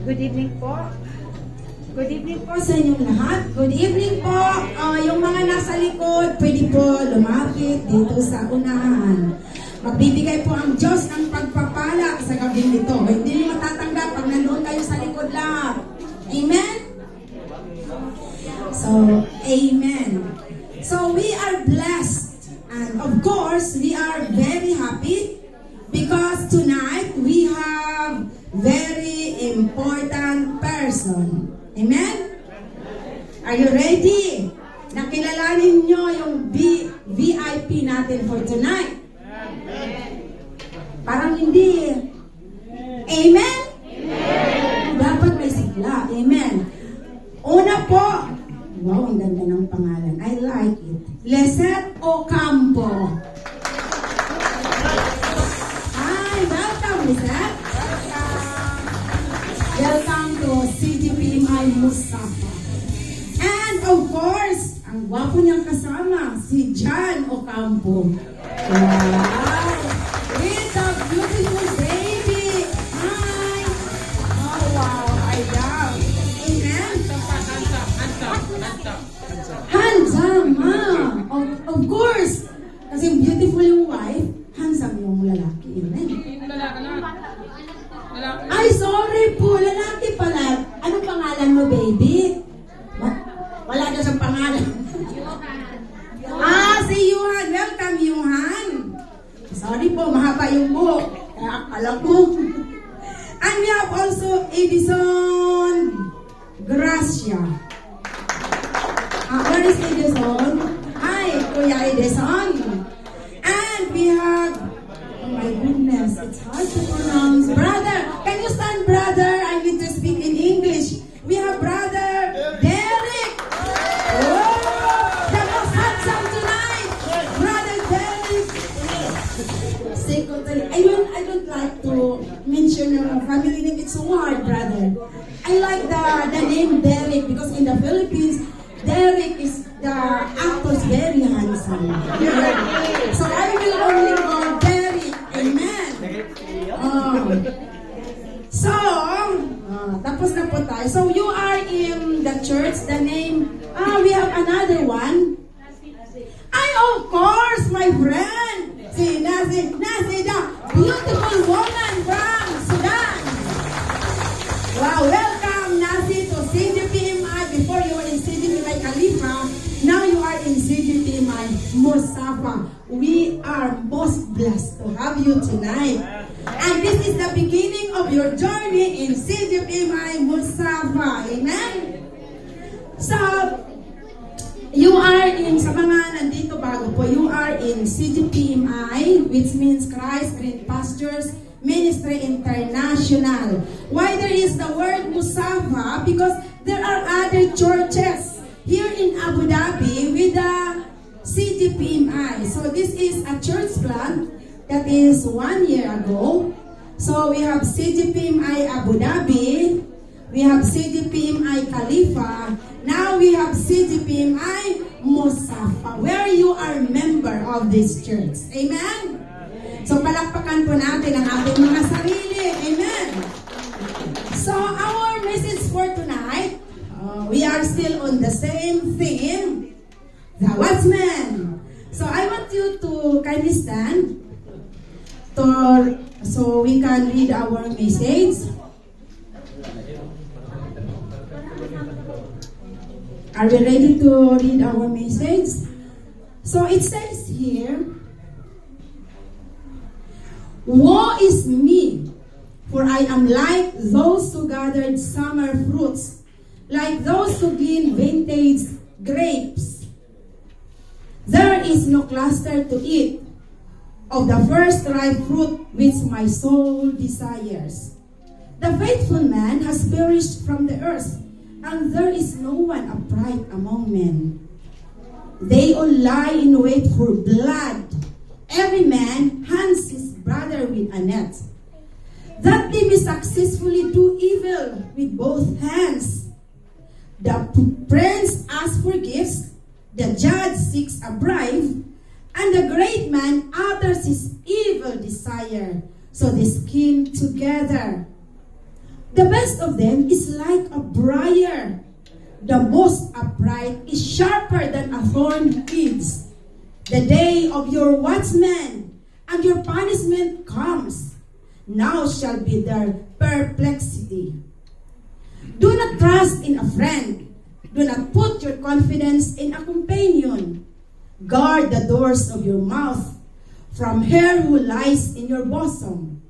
Good evening po. Good evening po. Sa inyong lahat. Good evening po. Yung mga nasa likod, pwede po lumapit dito sa unahan. Magbibigay po ang Diyos ng pagpapala sa gabing ito. Hindi niyo matatanggap pag nandoon kayo sa likod lahat. Amen? So, amen. So, we are blessed. And of course, we are very happy because tonight we have very important person. Amen? Are you ready? Nakilalanin nyo yung VIP natin for tonight. Parang hindi. Amen? Dapat may sigla. Amen. Una po, wow, ang ganda ng pangalan. I like it. Lisette Ocampo. Hi, welcome, Lisette. Welcome to CGPMI Mustafa. And of course, ang gwapo niyang kasama, si John Ocampo. Wow! It's a beautiful baby! Hi! Oh wow, I love. Amen? Handsome, ha? Of course! Kasi beautiful yung wife, handsome yung lalaki. Amen? Ay, sorry po. Lalaki pala. Anong pangalan mo, baby? Wala na siyang pangalan. Si Yuhan. Welcome, Yuhan. Sorry po, mahaba yung buhok. Kaya akala ko. And we have also Edison Gracia. Where is Edison? Hi, Kuya Edison. And we have, oh my goodness, it's hard to pronounce. Brother, can you stand, brother? I need to speak in English. We have brother Derek. Oh, the most handsome tonight. Brother Derek. Secretary. I don't like to mention your family name. It's so hard, brother. I like the name Derek because in the Philippines, Derek is the actor's very handsome. So I will only call Derek. Amen. Tapos na po tayo. So you are in the church. The name, we have another one. Of course, my friend. Si Nasi, the beautiful woman from Sudan. Wow, welcome Nasi to CGPMI. Before you were in CGPMI Khalifa, now you are in CGPMI Mustafa. We are most blessed to have you tonight. And this is the beginning of your journey in CGPMI Mustafa. Amen? So, you are in, sa mga nandito bago po, you are in CGPMI, which means Christ Green Pastures Ministry International. Why there is the word Mustafa? Because there are other churches here in Abu Dhabi with the CGPMI. So this is a church plant that is 1 year ago. So we have CGPMI Abu Dhabi, we have CGPMI Khalifa, now we have CGPMI Mustafa, where you are member of this church. Amen? So palakpakan po natin ang ating mga sarili. Amen? So our message for tonight, we are still on the same theme, the watchman. So I want you to kindly stand so we can read our message. Are we ready to read our message? So it says here, woe is me, for I am like those who gathered summer fruits, like those who glean vintage grapes. There is no cluster to eat of the first ripe fruit which my soul desires. The faithful man has perished from the earth, and there is no one upright among men. They all lie in wait for blood. Every man hunts his brother with a net, that they may successfully do evil with both hands. The prince asks for gifts, the judge seeks a bribe, and the great man utters his evil desire. So they scheme together. The best of them is like a briar. The most upright is sharper than a thorn is. The day of your watchman and your punishment comes. Now shall be their perplexity. Do not trust in a friend. Do not put your confidence in a companion. Guard the doors of your mouth from her who lies in your bosom.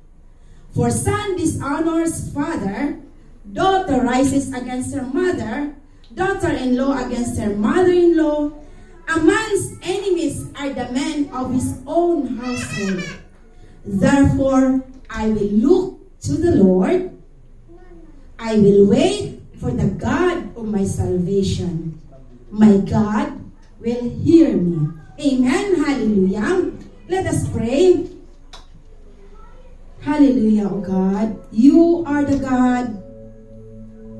For son dishonors father, daughter rises against her mother, daughter-in-law against her mother-in-law. A man's enemies are the men of his own household. Therefore, I will look to the Lord. I will wait for the God of my salvation. My God will hear me. Amen. Hallelujah. Let us pray. Hallelujah, O God. You are the God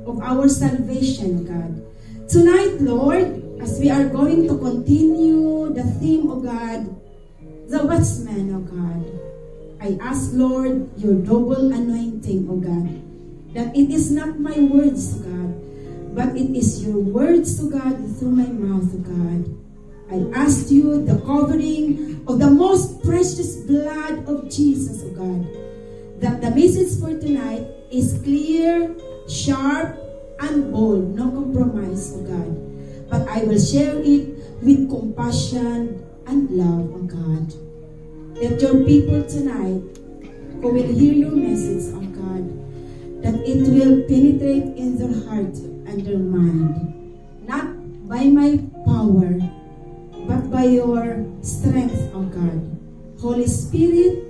of our salvation, God. Tonight, Lord, as we are going to continue the theme, O God, the watchman, O God, I ask, Lord, your double anointing, O God, that it is not my words, O God, but it is your words, O God, through my mouth, O God. I ask you the covering of the most precious blood of Jesus, O God, that the message for tonight is clear, sharp, and bold, no compromise, O God. But I will share it with compassion and love, O God. Let your people tonight, who will hear your message, O God, that it will penetrate in their heart and their mind, not by my power, but by your strength, O God. Holy Spirit,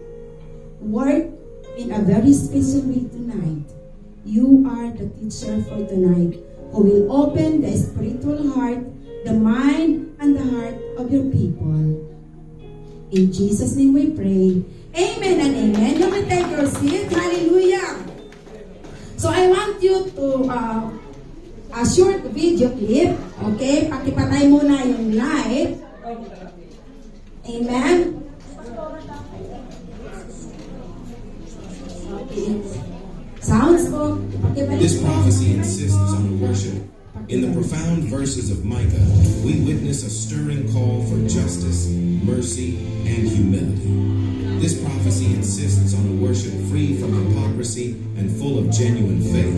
work in a very special way tonight. You are the teacher for tonight, who will open the spiritual heart, the mind, and the heart of your people. In Jesus' name we pray. Amen and amen. You may take your seat. Hallelujah. So I want you to a short video clip. Okay? Pakipatay muna yung light. Amen. Sounds po. This prophecy insists on worship. In the profound verses of Micah, we witness a stirring call for justice, mercy, and humility. This prophecy insists on a worship free from hypocrisy and full of genuine faith.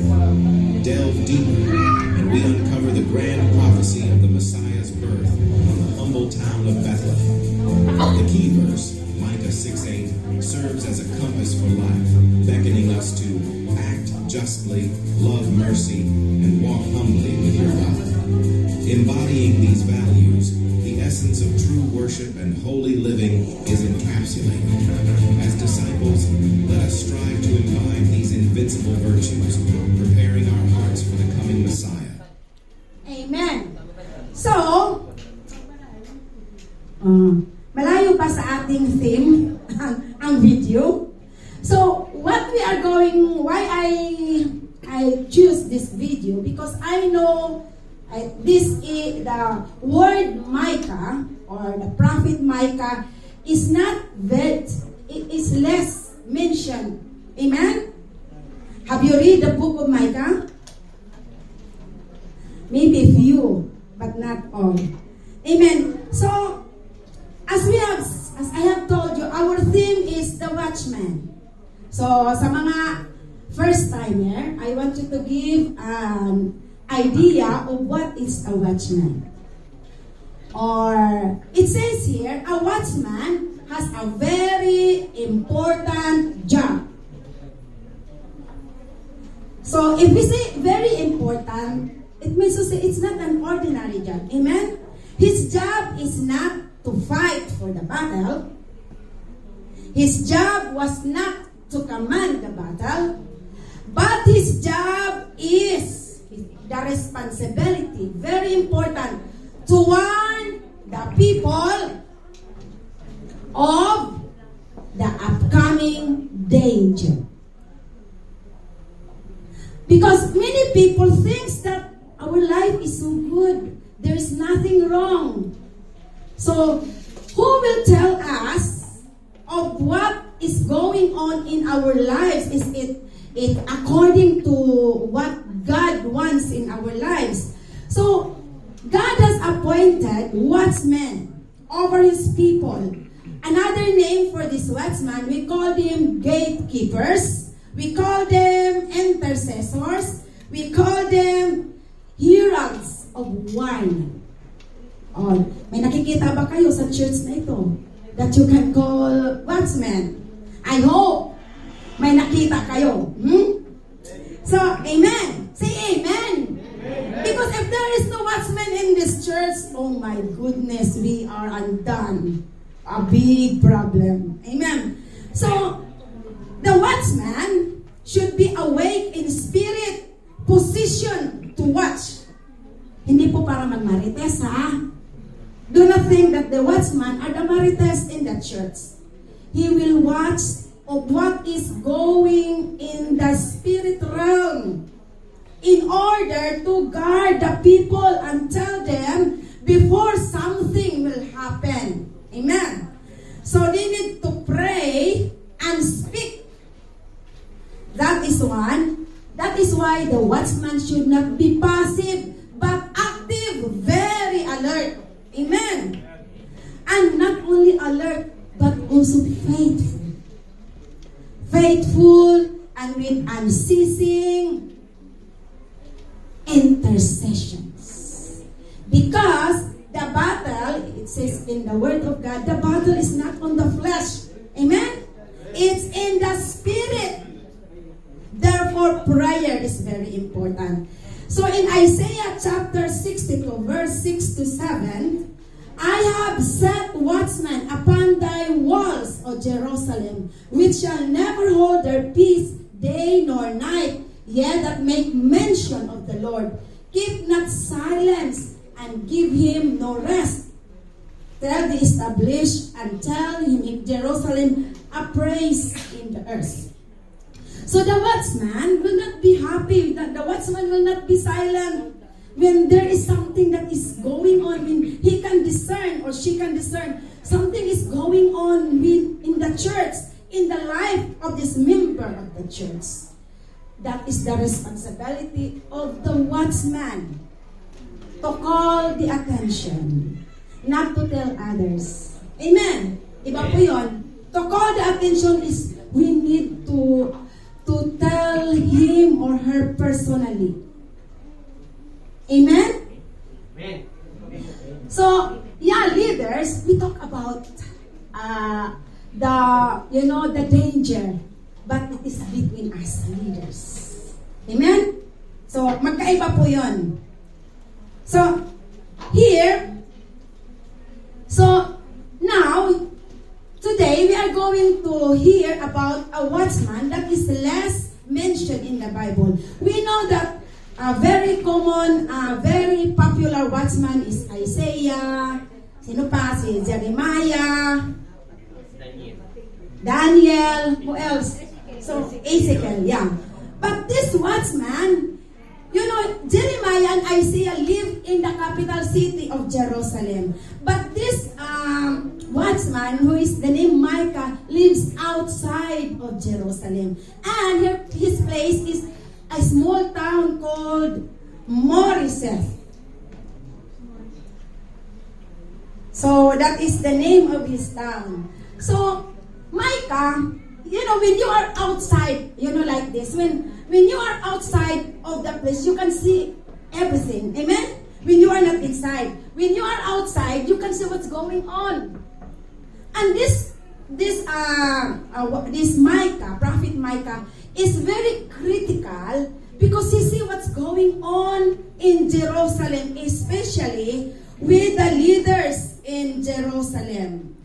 Delve deeper, and we uncover the grand prophecy of the Messiah's birth in the humble town of Bethlehem. The key verse, Micah 6:8, serves as a compass for life, beckoning us to act justly, love mercy, and walk humbly with your God. Embodying these values, the essence of true worship and holy living is encapsulated. As disciples, let us strive to imbibe these invincible virtues, preparing our hearts for the coming Messiah. Amen. So, malayo pa sa ating theme ang video. So, what we are going, why I choose this video, because I know this is the word Micah, or the prophet Micah, is not that, it is less mentioned. Amen? Have you read the book of Micah? Maybe few, but not all. Amen. So, as I have told you, our theme is the watchman. So, sa mga first-timer, I want you to give an idea of what is a watchman. Or, it says here, a watchman has a very important job. So, if we say very important, it means to say it's not an ordinary job. Amen? His job is not to fight for the battle. His job was not to command the battle, but his job is the responsibility, very important, to warn the people of the upcoming danger. Because many people think that our life is so good, there is nothing wrong. So, who will tell us of what is going on in our lives? it according to what God wants in our lives. So, God has appointed watchmen over His people. Another name for this watchman, we call them gatekeepers. We call them intercessors. We call them heralds of wine. Oh, may nakikita ba kayo sa church na ito that you can call watchmen? I hope may nakita kayo. So, amen. Say amen. Because if there is no watchman in this church, oh my goodness, we are undone. A big problem. Amen. So, the watchman should be awake in spirit, position to watch. Hindi po para magmarites, ha? Do not think that the watchman are the marites in the church. He will watch of what is going in the spirit realm in order to guard the people and tell them before something will happen. Amen. So they need to pray and speak. That is one. That is why the watchman should not be passive, but active, very alert. Amen. And not only alert, but also faithful. Faithful and with unceasing intercessions. Because the battle, it says in the Word of God, the battle is not on the flesh. Amen? It's in the Spirit. Therefore, prayer is very important. So in Isaiah chapter 62, verse 6 to 7, I have set watchmen upon thy walls, O Jerusalem, which shall never hold their peace day nor night, yet that make mention of the Lord. Keep not silence, and give him no rest. Tell the established and tell him in Jerusalem a praise in the earth. So the watchman will not be happy. The watchman will not be silent when there is something that is going on. When he can discern or she can discern something is going on in the church, in the life of this member of the church. That is the responsibility of the watchman. To call the attention, not to tell others. Amen. Iba po yun. To call the attention is we need to tell him or her personally. Amen? Amen. So, yeah, leaders, we talk about the danger, but it is between us leaders. Amen? So, magkaiba po yun. So, here, now, today we are going to hear about a watchman that is less mentioned in the Bible. We know that a very common, very popular watchman is Isaiah, sino pa? Si Jeremiah, Daniel, who else? So, Ezekiel, yeah. But this watchman, you know, Jeremiah and Isaiah lived in the capital city of Jerusalem. But this watchman, who is the name Micah, lives outside of Jerusalem. And his place is a small town called Moriseth. So that is the name of his town. So Micah, you know, when you are outside, you know, like this, when you are outside of the place, you can see everything. Amen? When you are not inside. When you are outside, you can see what's going on. And this Micah, prophet Micah, is very critical because he see what's going on in Jerusalem, especially with the leaders in Jerusalem.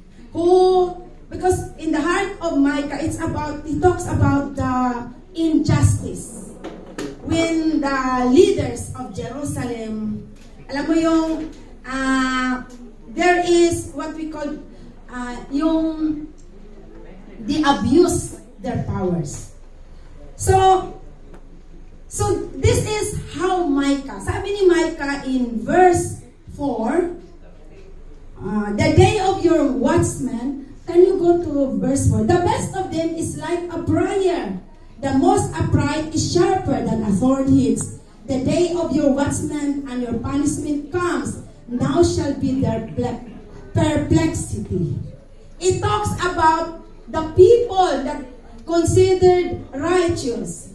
Because in the heart of Micah, he talks about the injustice. When the leaders of Jerusalem, alam mo yung, there is what we call, they abuse their powers. So this is how Micah, sabi ni Micah in verse 4, the day of your watchman. Can you go to verse 4? The best of them is like a briar The most upright is sharper than a sword hits. The day of your watchman and your punishment comes. Now shall be their perplexity. It talks about the people that considered righteous.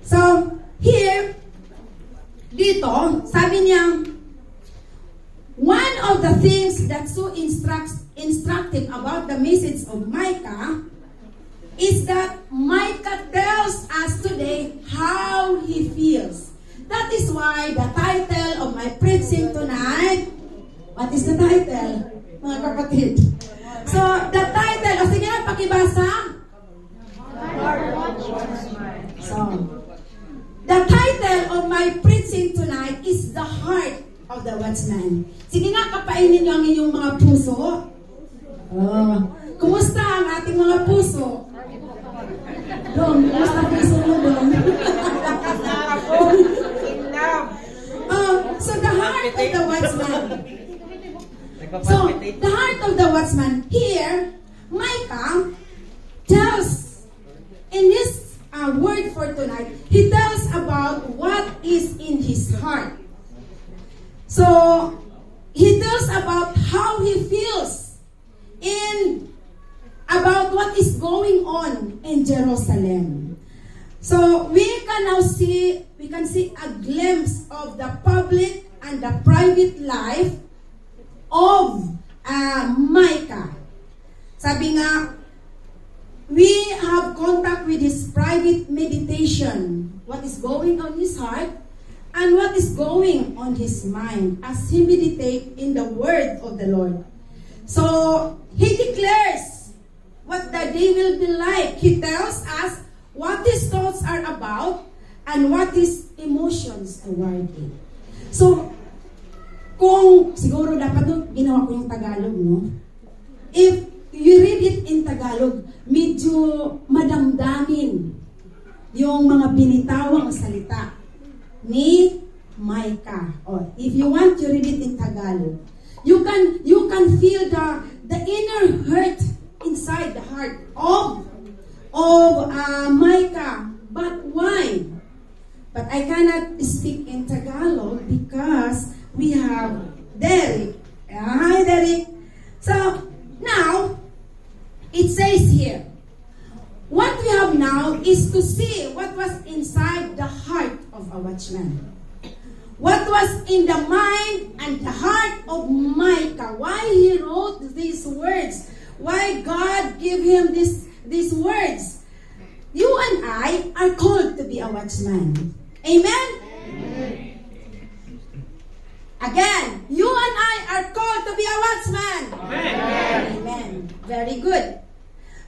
So, here, dito, sabi niya, one of the things that's so instructive about the message of Micah is that Micah tells us today how he feels. That is why the title of my preaching tonight, what is the title, mga kapatid? So, the title, o sige nga, pakibasa. So, the title of my preaching tonight is The Heart of the Watchman. Sige nga, kapainin niyo ang inyong mga puso. Kumusta ang ating mga puso? Dong, kumusta ang puso mo, Dong? So, the heart of the watchman. So, the heart of the watchman. Here, Micah tells, in this word for tonight, he tells about what is in his heart. So, he tells about how he feels about what is going on in Jerusalem. So, we can see a glimpse of the public and the private life of Micah. Sabi nga, we have contact with his private meditation, what is going on his heart, and what is going on his mind as he meditates in the word of the Lord. So, he declares what the day will be like. He tells us what his thoughts are about and what his emotions toward it. So, kung siguro dapat ginawa ko yung Tagalog, no? If you read it in Tagalog, medyo madamdamin yung mga binitawang salita ni Micah. Or if you want to read it in Tagalog, you can feel the inner hurt inside the heart of Micah. But why? But I cannot speak in Tagalog because we have Derek. Hi, Derek. So, now, it says here, what we have now is to see what was inside the heart of a watchman. What was in the mind and the heart of Micah. Why he wrote these words. Why God gave him these words. You and I are called to be a watchman. Amen? Amen. Again, you and I are called to be a watchman. Amen. Amen. Very good.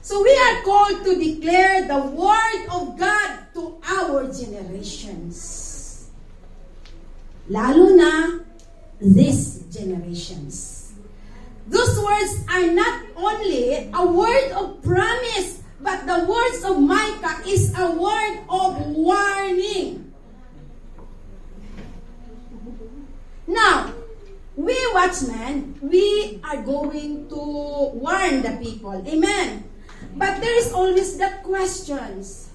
So we are called to declare the word of God to our generations. Lalo na these generations. Those words are not only a word of promise, but the words of Micah is a word of warning. Now, we watchmen, we are going to warn the people. Amen. But there is always that questions.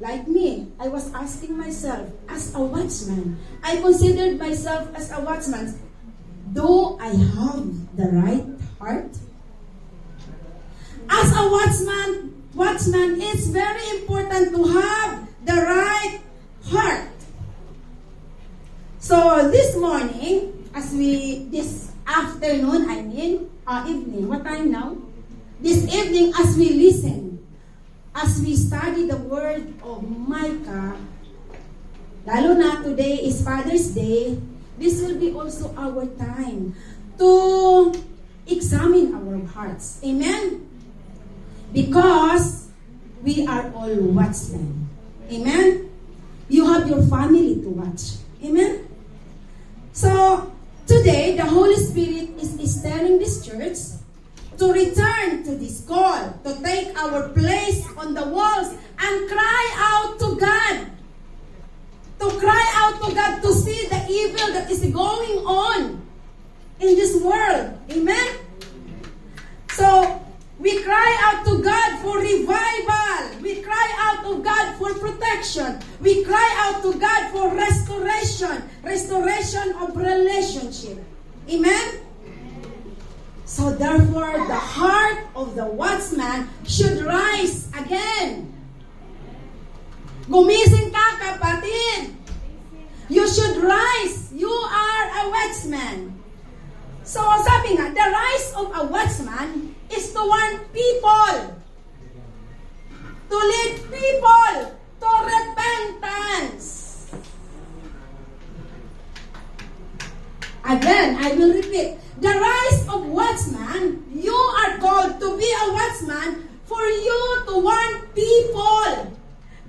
Like me, I was asking myself, as a watchman, I considered myself as a watchman. Do I have the right heart? As a watchman, it's very important to have the right heart. So this morning, this afternoon, evening, what time now? This evening, as we listen, as we study the word of Micah, lalo na today is Father's Day, this will be also our time to examine our hearts. Amen? Because we are all watchmen. Amen? You have your family to watch. Amen? So, today, the Holy Spirit is telling this church to return to this call, to take our place on the walls and cry out to God. To cry out to God to see the evil that is going on in this world. Amen? So, we cry out to God for revival direction. We cry out to God for restoration. Restoration of relationship. Amen? So therefore, the heart of the watchman should rise again. Gumising ka, kapatid. You should rise. You are a watchman. So sabi nga, the rise of a watchman is to warn people. To lead people to repentance. Again, I will repeat. The rise of watchman, you are called to be a watchman for you to warn people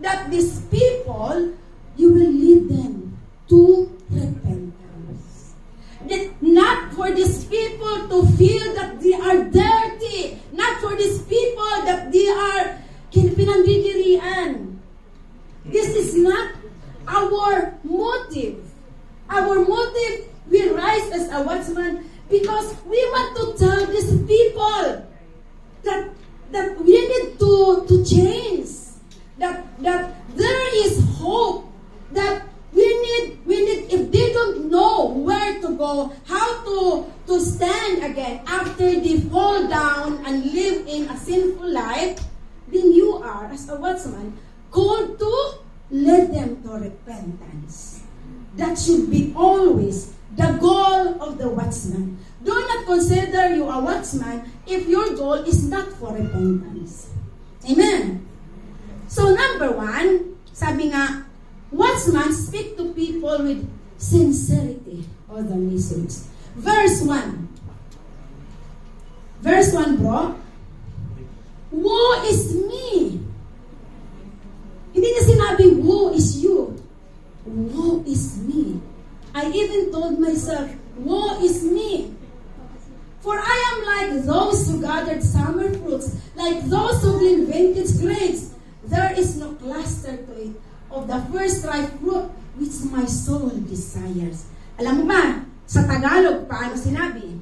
that these people, you will lead them to repentance. That not for these people to feel that they are dirty. Not for these people that they are pinandidirian. This is not our motive. Our motive, we rise as a watchman because we want to tell these people that we need to change. That there is hope. That we need if they don't know where to go, how to stand again after they fall down and live in a sinful life, then you are, as a watchman, called to lead them to repentance. That should be always the goal of the watchman. Do not consider you a watchman if your goal is not for repentance. Amen. So number 1, sabi nga, watchman speak to people with sincerity of the message. Verse 1. Verse 1, bro. Woe is me. Hindi niya sinabi, woe is you. Woe is me. I even told myself, woe is me. For I am like those who gathered summer fruits, like those who glean vintage grapes. There is no cluster to it of the first ripe fruit which my soul desires. Alam mo ba, sa Tagalog, paano sinabi?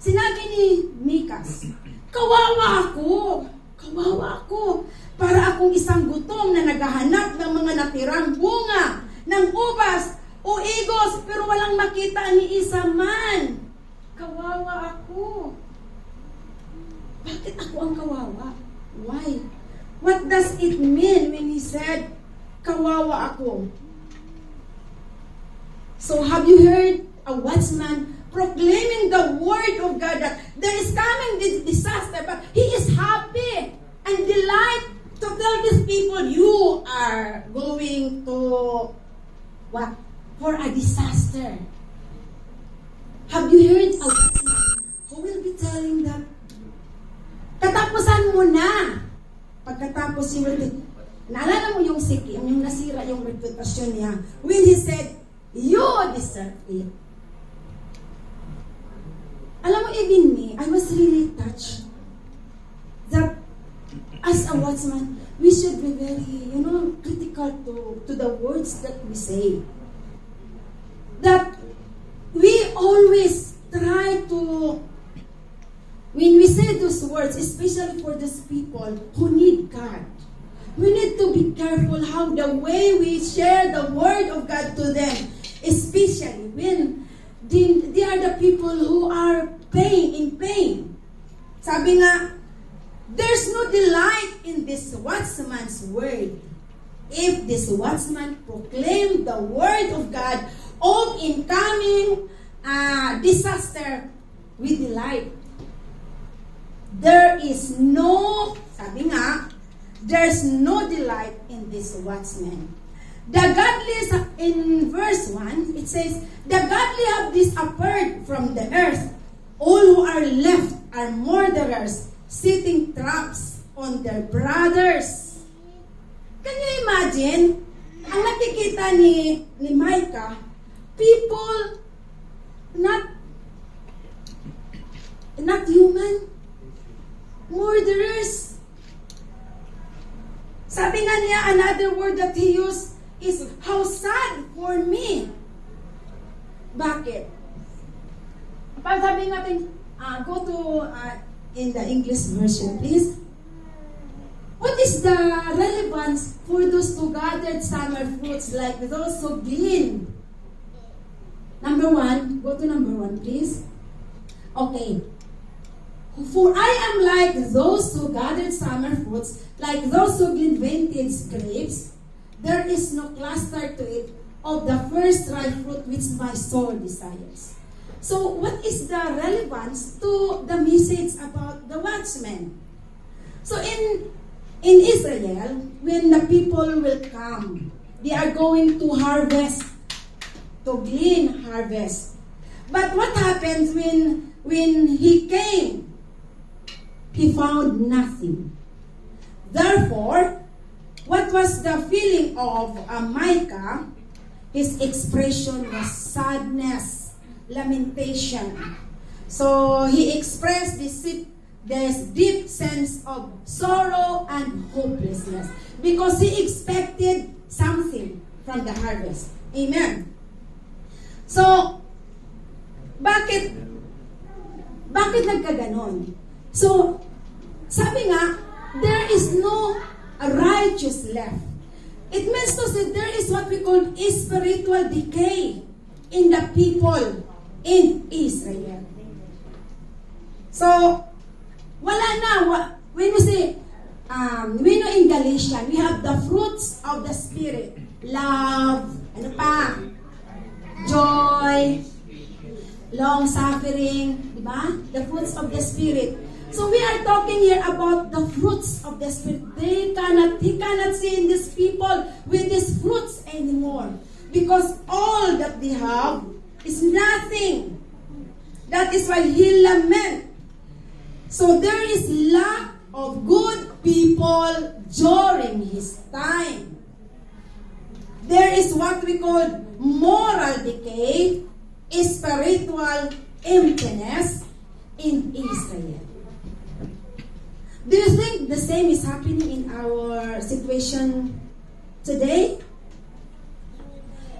Sinabi ni Mikas, kawawa ako. Kawawa ako. Para akong isang gutom na naghahanap ng mga natirang bunga ng ubas o igos pero walang makita ni isa man. Kawawa ako. Bakit ako ang kawawa? Why? What does it mean when he said, kawawa ako? So have you heard a watchman proclaiming the word of God that there is coming this disaster, but he is happy and delight to tell these people, you are going to what? For a disaster. Have you heard a watchman who will be telling that katapusan mo na? Pagkatapos yung naalala mo yung sikim, yung nasira yung reputasyon niya, when he said, you deserve it. Alam mo, even me, I was really touched that as a watchman, we should be very, critical to the words that we say. That we always try to, when we say those words, especially for those people who need God, we need to be careful how the way we share the word of God to them, especially when they are the people who are in pain. Sabi nga, there's no delight in this watchman's word. If this watchman proclaimed the word of God of incoming disaster with delight, there is no, sabi nga, there's no delight in this watchman. The godly, in verse 1, it says, the godly have disappeared from the earth. All who are left are murderers, setting traps on their brothers. Can you imagine? Ang nakikita ni Micah, people not human, murderers. Sabi nga niya, another word that he used is, how sad for me. Bakit? Pag sabi natin, go to, in the English version, please. What is the relevance for those who gathered summer fruits like those who gleaned? Number one, go to number one, please. Okay. For I am like those who gathered summer fruits, like those who gleaned vintage grapes. There is no cluster to it of the first ripe fruit which my soul desires. So, what is the relevance to the message about the watchmen? So, in Israel, when the people will come, they are going to harvest, to glean harvest. But what happens when he came? He found nothing. Therefore, what was the feeling of Micah? His expression was sadness, lamentation. So he expressed this deep sense of sorrow and hopelessness because he expected something from the harvest. Amen. So, bakit nagkaganon? So, sabi nga, there is no righteous left. It means to say there is what we call spiritual decay in the people in Israel. So, wala na. When we say, we know in Galatians, we have the fruits of the Spirit. Love, ano pa? Joy, long-suffering, di ba? The fruits of the Spirit. So we are talking here about the fruits of the Spirit. He cannot see in these people with these fruits anymore. Because all that they have is nothing. That is why he lament. So there is lack of good people during his time. There is what we call moral decay, spiritual emptiness in Israel. Do you think the same is happening in our situation today?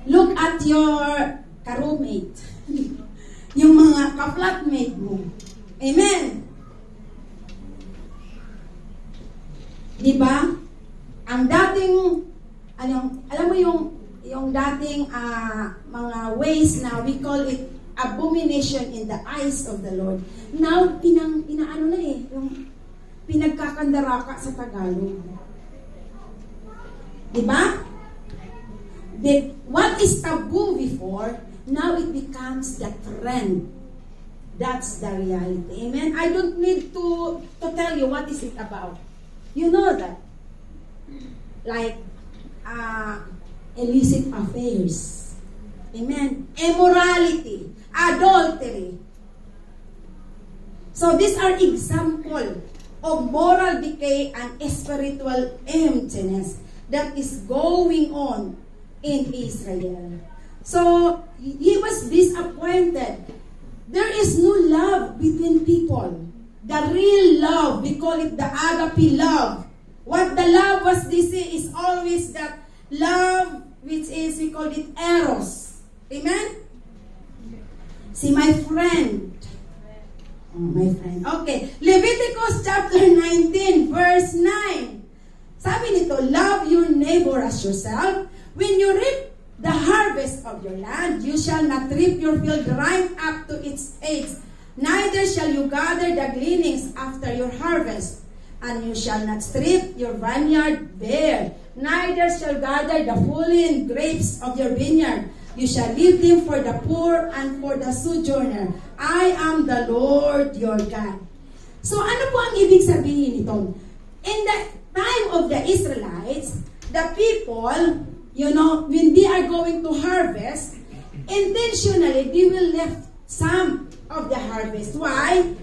Look at your ka-roommate. Yung mga ka-flatmate mo. Amen? Diba? Ang dating, alam mo yung dating mga ways na we call it abomination in the eyes of the Lord. Now, yung pinagkakandaraka sa Tagalog. Diba? What is taboo before, now it becomes the trend. That's the reality. Amen? I don't need to tell you what is it about. You know that. Like, illicit affairs. Amen? Immorality. Adultery. So these are examples of moral decay and spiritual emptiness that is going on in Israel. So, he was disappointed. There is no love between people. The real love, we call it the agape love. What the love was this is always that love which is, we call it eros. Amen? See, my friend. Oh, my friend. Okay. Leviticus chapter 19, verse 9. Sabi nito, love your neighbor as yourself. When you reap the harvest of your land, you shall not reap your field right up to its edge. Neither shall you gather the gleanings after your harvest. And you shall not strip your vineyard bare. Neither shall gather the fallen grapes of your vineyard. You shall leave them for the poor and for the sojourner. I am the Lord your God. So ano po ang ibig sabihin nito? In the time of the Israelites, the people, when they are going to harvest, intentionally, they will leave some of the harvest. Why?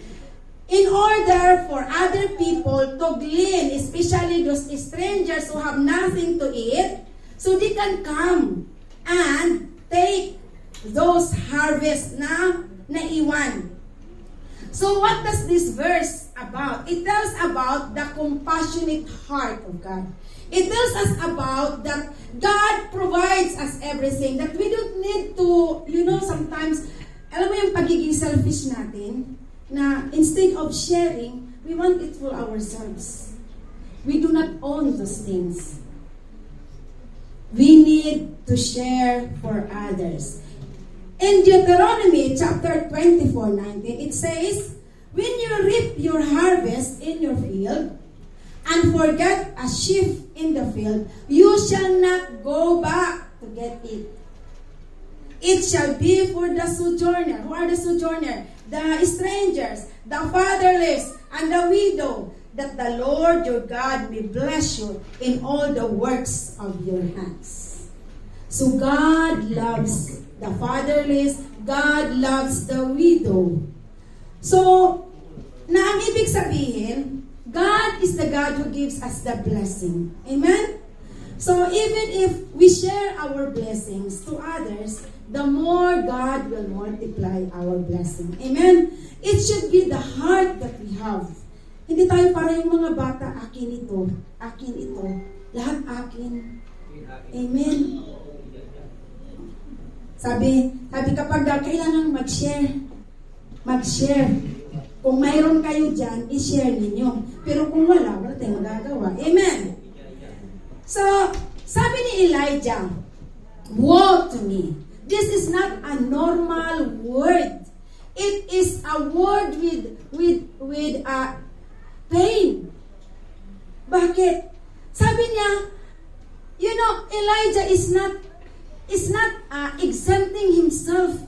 In order for other people to glean, especially those strangers who have nothing to eat, so they can come and take those harvests na naiwan. So what does this verse about? It tells about the compassionate heart of God. It tells us about that God provides us everything, that we don't need to, sometimes, alam mo yung pagiging selfish natin, na instead of sharing, we want it for ourselves. We do not own those things. We need to share for others. In Deuteronomy chapter 24:19, it says, when you reap your harvest in your field, and forget a sheaf in the field, you shall not go back to get it. It shall be for the sojourner. Who are the sojourner? The strangers, the fatherless, and the widow, that the Lord your God may bless you in all the works of your hands. So God loves the fatherless, God loves the widow. So, na ang ibig sabihin, God is the God who gives us the blessing. Amen? So, even if we share our blessings to others, the more God will multiply our blessing. Amen? It should be the heart that we have. Hindi tayo para yung mga bata, akin ito, lahat akin. Amen? Sabi kapag kailangan mag-share. Kung mayroon kayo dyan, i-share ninyo. Pero kung wala tayong magagawa. Amen? So, sabi ni Elijah, woe to me. This is not a normal word. It is a word with pain. Bakit? Sabi niya, Elijah is not exempting himself,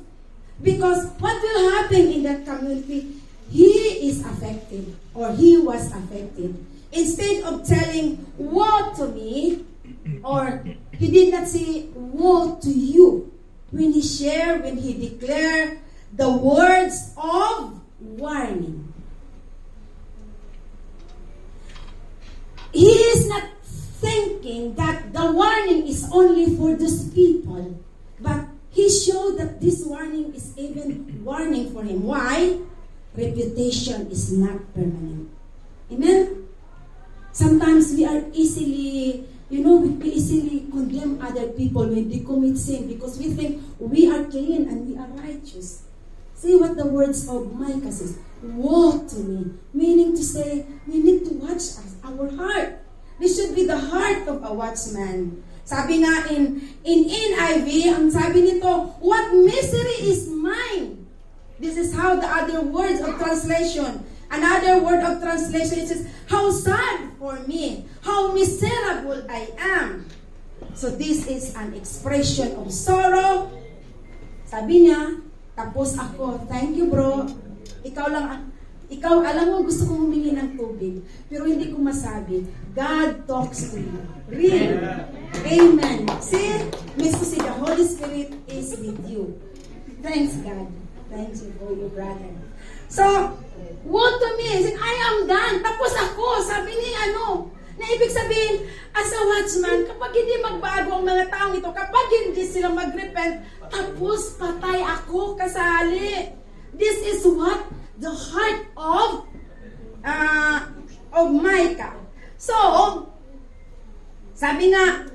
because what will happen in that community, he is affected, or he was affected. Instead of telling, woe to me, or he did not say, woe to you, when he declared the words of warning. He is not thinking that the warning is only for these people, but he showed that this warning is even warning for him. Why? Reputation is not permanent. Amen? Sometimes we are easily, we easily condemn other people when they commit sin, because we think we are clean and we are righteous. See what the words of Micah says. Woe to me. Meaning to say, we need to watch our heart. This should be the heart of a watchman. Sabi nga in NIV, ang sabi nito, what misery is mine. This is how the other words of translation. Another word of translation, it says, how sad for me. How miserable I am. So this is an expression of sorrow. Sabi niya, tapos ako, thank you bro. Ikaw, alam mo, gusto kong humingi ng tubig, pero hindi ko masabi. God talks to you. Real. Amen. See? Miss ko the Holy Spirit is with you. Thanks, God. Thanks you for your brother. So, woe to me. Said, I am done. Tapos ako, sabi ni na ibig sabihin, as a watchman, kapag hindi magbago ang mga taong ito, kapag hindi sila mag-repent, tapos patay ako, kasali. This is what the heart of Micah. So, sabi nga,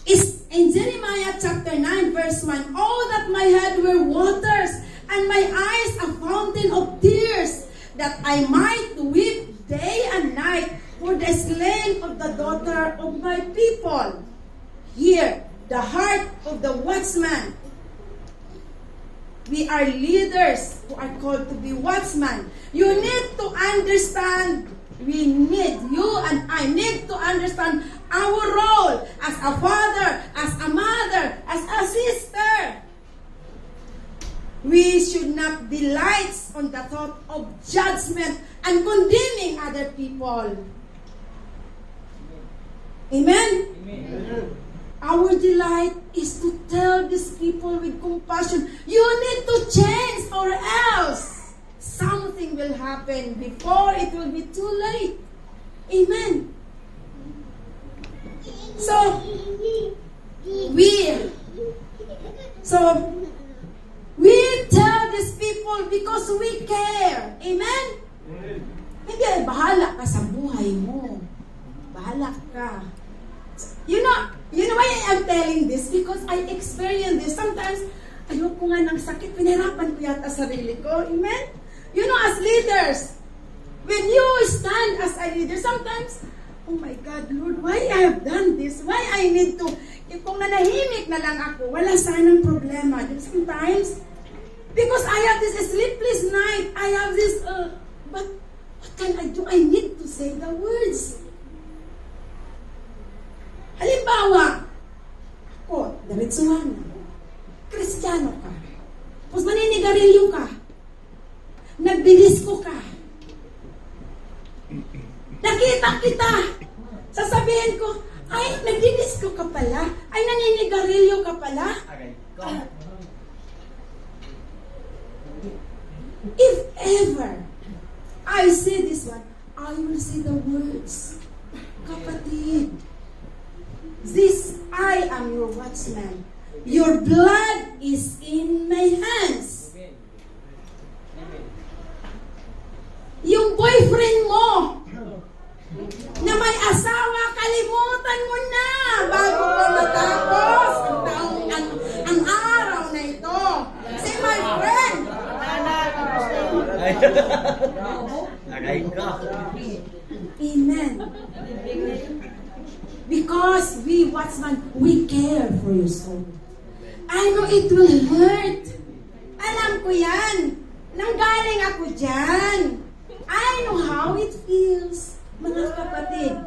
is in Jeremiah chapter 9 verse 1, oh, that my head were waters, and my eyes a fountain of tears, that I might weep day and night for the slain of the daughter of my people. Here, the heart of the watchman. We are leaders who are called to be watchmen. You need to understand, you and I need to understand our role as a father, as a mother, as a sister. We should not delight on the thought of judgment and condemning other people. Amen? Amen. Our delight is to tell these people with compassion, you need to change or else something will happen before it will be too late. Amen. So, we tell these people because we care. Amen? Hindi, bahala ka sa buhay mo. Bahala ka. You know why I'm telling this? Because I experience this. Sometimes, ayoko nga ng sakit, pinahirapan ko yata sarili ko. Amen? As leaders, when you stand as a leader, sometimes, oh my God, Lord, why I have done this? Why I need to, kung nanahimik na lang ako, wala sanang problema. Sometimes, because I have this sleepless night, I have this, but what can I do? I need to say the words. Halimbawa, ako, diretsuhan na, Kristiyano ka, tapos naninigarilyo ka, nagdidisko ka, nakita kita, sasabihin ko, ay, nagdidisko ka pala, ay, naninigarilyo ka pala. If ever I say this one, I will say the words, kapatid, this I am your watchman. Your blood is in my hands. Yung boyfriend mo na may asawa, kalimutan mo na bago pa matapos ang araw na ito. Say, my friend, amen. Because we watchmen, we care for your soul. I know it will hurt. Alam ko yan. Nanggaling ako dyan. I know how it feels, mga kapatid.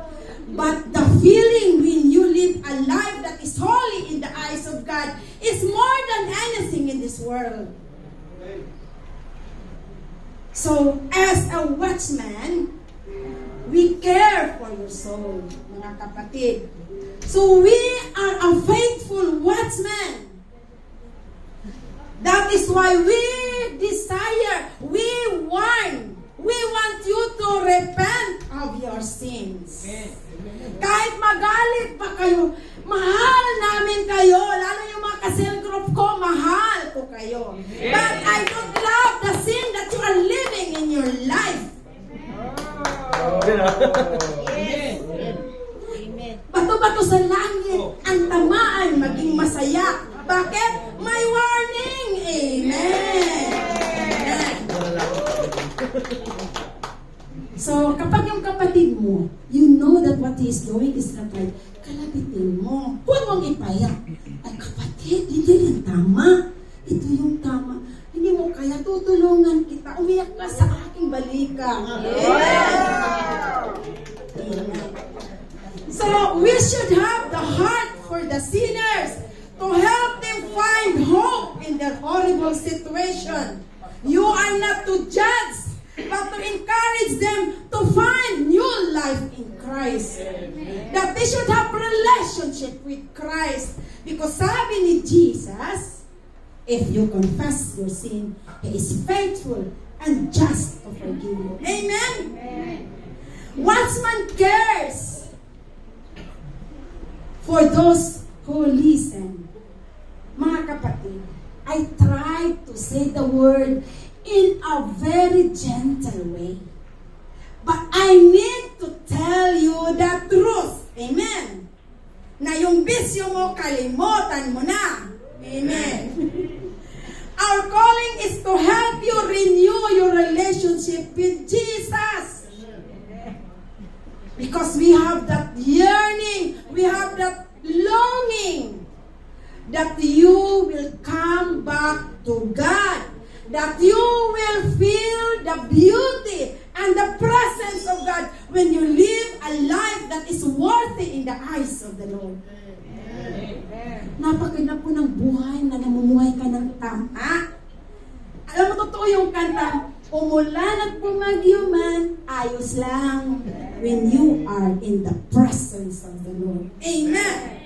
But the feeling when you live a life that is holy in the eyes of God is more than anything in this world. So, as a watchman, we care for your soul, mga kapatid. So, we are a faithful watchman. That is why we desire, we want you to repent of your sins. Kahit magalit pa kayo, mahal namin kayo. Lalo yung mga ka-cell group ko, mahal ko kayo. But I don't love the sin that you are living in your life. Bato-bato sa langit, ang tamaan maging masaya. Bakit? May warning. Amen. So, kapag yung kapatid mo, you know that what he is doing is not right, kalabitin mo. Huwag mong ipayak. Ay, kapatid, hindi rin tama. Ito yung tama. Hindi mo kaya, tutulungan kita. Umiyak ka sa aking balikan. Amen. So, we should have the heart for the sinners to help them find hope in their horrible situation. You are not to judge, but to encourage them to find new life in Christ. That they should have relationship with Christ. Because sabi ni Jesus, if you confess your sin, He is faithful and just to forgive you. Amen? Watchman cares for those who listen. Mga kapatid, I try to say the word in a very gentle way. But I need to tell you the truth. Amen. Na yung bisyo mo, kalimutan mo na. Amen. Our calling is to help you renew your relationship with Jesus. Because we have that yearning, we have that longing that you will come back to God, that you will feel the beauty and the presence of God when you live a life that is worthy in the eyes of the Lord. Napakaganda po ng buhay na namumuhay ka ng tama. Alam mo, totoo yung kanta, umulan at bumagyo man, ayos lang when you are in the presence of the Lord. Amen.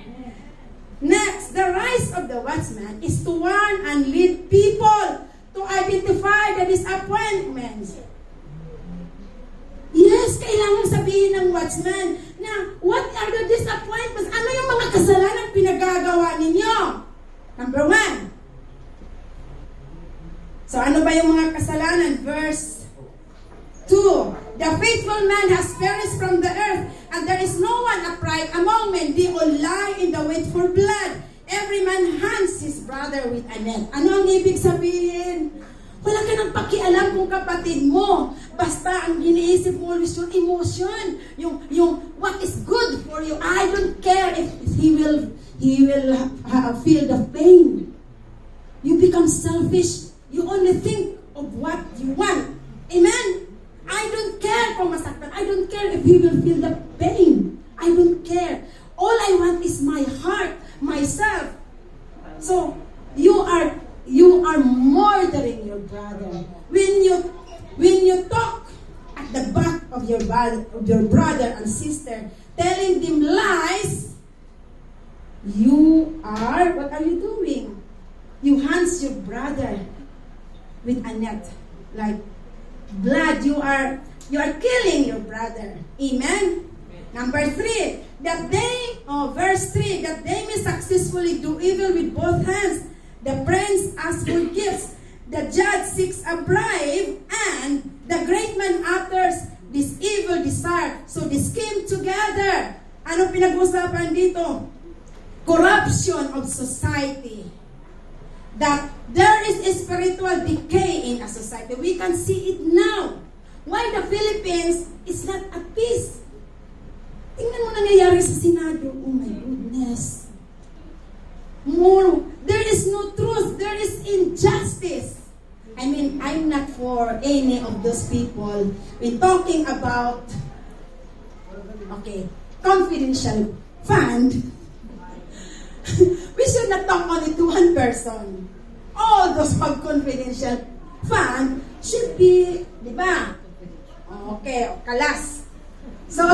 Next, the rise of the watchman is to warn and lead people to identify the disappointments. Yes, kailangan sabihin ng watchman na what are the disappointments? Ano yung mga kasalanan pinagagawa ninyo? Number 1. So ano ba yung mga kasalanan? Verse 2. The faithful man has perished from the earth, and there is no one upright among men. They all lie in the wait for blood. Every man hunts his brother with a net. Ano ang ibig sabihin? Wala ka nang pakialam kung kapatid mo. Basta ang iniisip mo always yung emotion. Yung what is good for you. I don't care if he will feel the pain. You become selfish. You only think of what you want. Amen? I don't care kung masaktan. I don't care if he will feel the pain. I don't care. All I want is my heart, myself. So, you are murdering your brother. When you talk at the back of your brother and sister, telling them lies, what are you doing? You hands your brother with a net, like blood. You are killing your brother. Amen. Number 3, verse 3, that they may successfully do evil with both hands. The prince asks for gifts. The judge seeks a bribe, and the great man utters this evil desire. So they scheme together. Ano pinag-usapan dito? Corruption of society. That there is a spiritual decay in a society. We can see it now. Why the Philippines is not at peace? Tingnan mo nangyayari sa Senado. Oh my goodness. There is no truth. There is injustice. I mean, I'm not for any of those people. When talking about, confidential fund, we should not talk only to one person. All those confidential fund should be, di ba? Okay, kalas. So,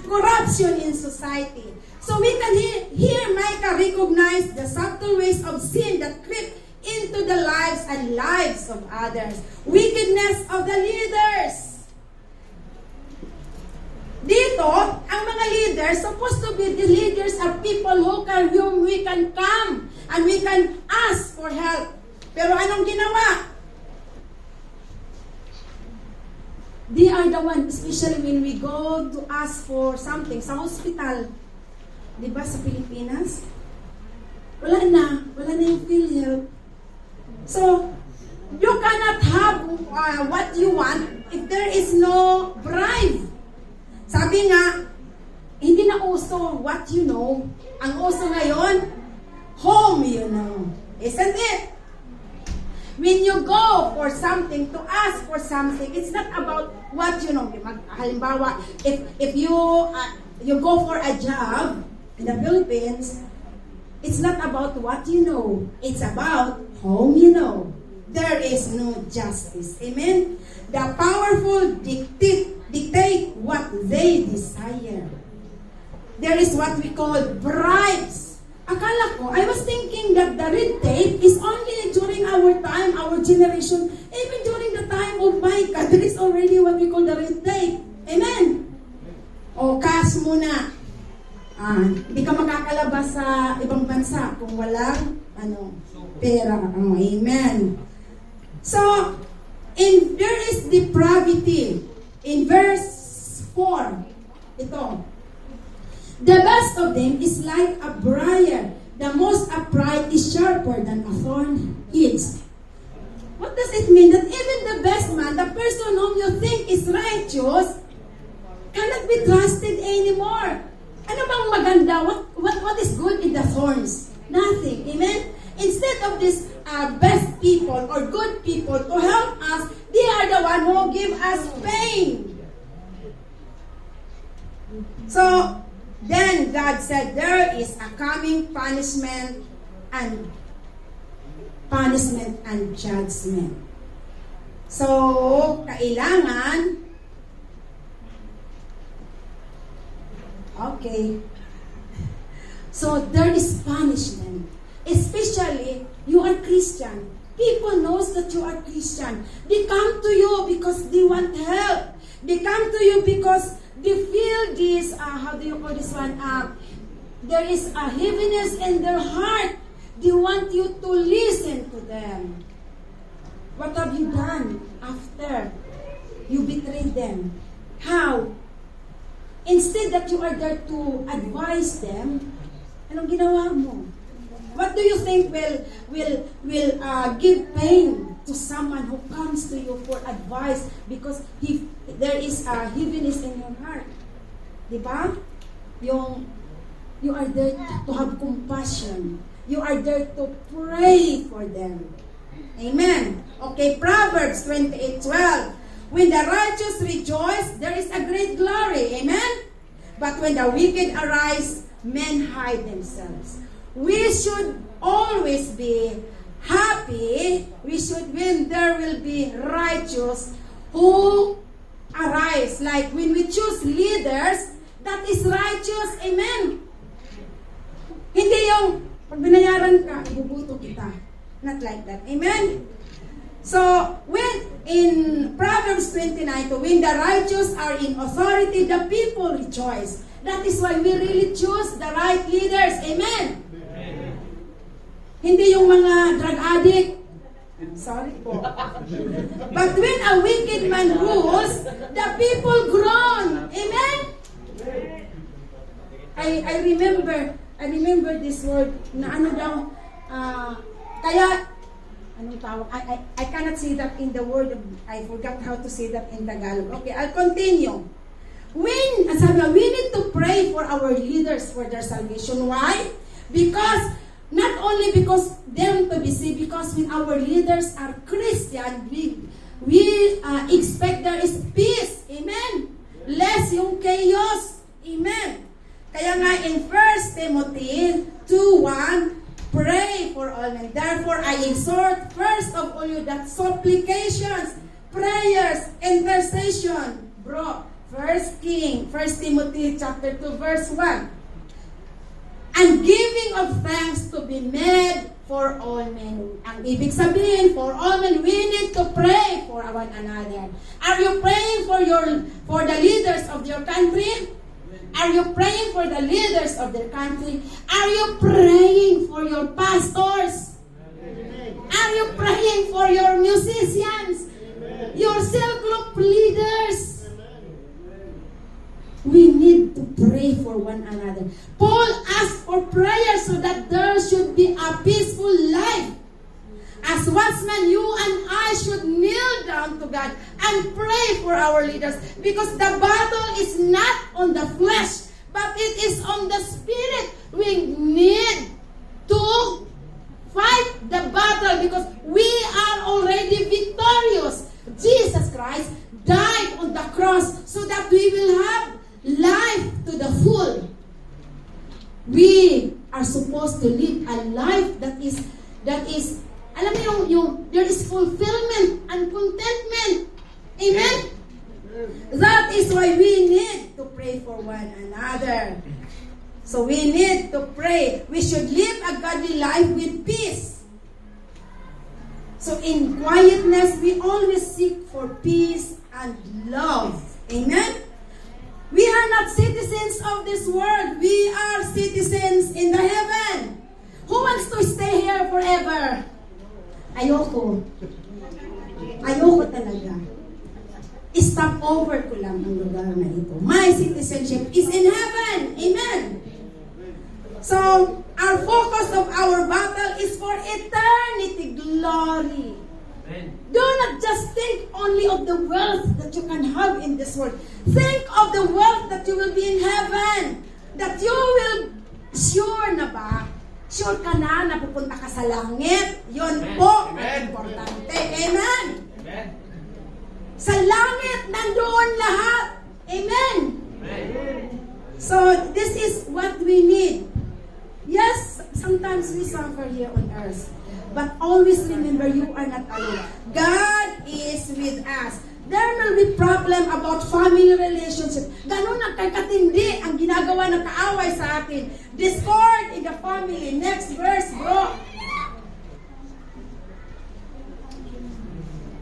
corruption in society. So we can hear Micah recognize the subtle ways of sin that creep into the lives and lives of others. Wickedness of the leaders. Dito, ang mga leaders, supposed to be the leaders are people whom we can come and we can ask for help. Pero anong ginawa? They are the one, especially when we go to ask for something sa hospital. Di ba sa Pilipinas? Wala na yung PhilHealth. So, you cannot have what you want if there is no bribe. Sabi nga, hindi na uso what you know. Ang uso ngayon, whom you know. Isn't it? When you go for something, to ask for something, it's not about what you know. Halimbawa, if you go for a job in the Philippines, it's not about what you know. It's about whom you know. There is no justice. Amen? The powerful dictate what they desire. There is what we call bribes. Akala ko, I was thinking that the red tape is only during our time, our generation. Even during the time of Micah, there is already what we call the red tape. Amen? O, cash muna. Hindi ka makakalabas sa ibang bansa kung walang pera. Amen. So, there is depravity. In verse 4, ito. The best of them is like a briar. The most upright is sharper than a thorn hedge. What does it mean? That even the best man, the person whom you think is righteous, cannot be trusted anymore. Ano bang maganda? What is good in the thorns? Nothing. Amen? Instead of these best people or good people to help us, they are the one who give us pain. So, then God said, there is a coming punishment and judgment. So, kailangan, so there is punishment. Especially, you are Christian. People knows that you are Christian. They come to you because they want help. They come to you because they feel this, how do you call this one? There is a heaviness in their heart. They want you to listen to them. What have you done after you betrayed them? How? Instead that you are there to advise them, anong ginawa mo? What do you think will give pain to someone who comes to you for advice because there is a heaviness in your heart. Diba? You are there to have compassion. You are there to pray for them. Amen. Okay, Proverbs 28:12. When the righteous rejoice, there is a great glory. Amen? But when the wicked arise, men hide themselves. We should always be happy. When there will be righteous who arise. Like when we choose leaders, that is righteous. Amen? Hindi yung pag binayaran ka, ibubuto kita. Not like that. Amen? So, when in Proverbs 29, when the righteous are in authority, the people rejoice. That is why we really choose the right leaders. Amen? Amen. Hindi yung mga drug addict. Sorry po. But when a wicked man rules, the people groan. Amen? I remember this word na ano daw, kaya anong tawag? I cannot say that in the word. I forgot how to say that in Tagalog. Okay, I'll continue. Sabi, we need to pray for our leaders for their salvation. Why? Because, not only because them to be saved, because when our leaders are Christian, we expect there is peace. Amen? Less yung chaos. Amen? Kaya nga in 1 Timothy 2:1, pray for all men. Therefore, I exhort first of all you that supplications, prayers, intercession. Bro, 1 Timothy chapter 2 verse 1. And giving of thanks to be made for all men. Ang ibig sabihin, for all men, we need to pray for one another. Are you praying for the leaders of your country? Are you praying for the leaders of their country? Are you praying for your pastors? Amen. Are you praying for your musicians? Amen. Your cell group leaders? Amen. We need to pray for one another. Paul asked for prayer so that there should be a peaceful life. As watchmen, you and I should kneel down to God and pray for our leaders because the battle is not on the flesh, but it is on the spirit. We need to fight the battle because we are already victorious. Jesus Christ died on the cross so that we will have life to the full. We are supposed to live a life that is alam mo yung there is fulfillment and contentment. Amen? That is why we need to pray for one another. So we need to pray. We should live a godly life with peace. So in quietness, we always seek for peace and love. Amen? We are not citizens of this world. We are citizens in the heaven. Who wants to stay here forever? Ayoko talaga. Stop over ko lang ang lugar na ito. My citizenship is in heaven. Amen. So, our focus of our battle is for eternity glory. Amen. Do not just think only of the wealth that you can have in this world. Think of the wealth that you will be in heaven. That you will, sure na ba? Sure ka na pupunta ka sa langit. Yun Amen. Po ang importante. Amen? Amen. Sa langit, nandoon lahat. Amen? Amen. So, this is what we need. Yes, sometimes we suffer here on earth. But always remember, you are not alone. God is with us. There will be problem about family relationship. Ganun nagkakatindi ang ginagawa ng kaaway sa atin. Discord in the family. Next verse, bro.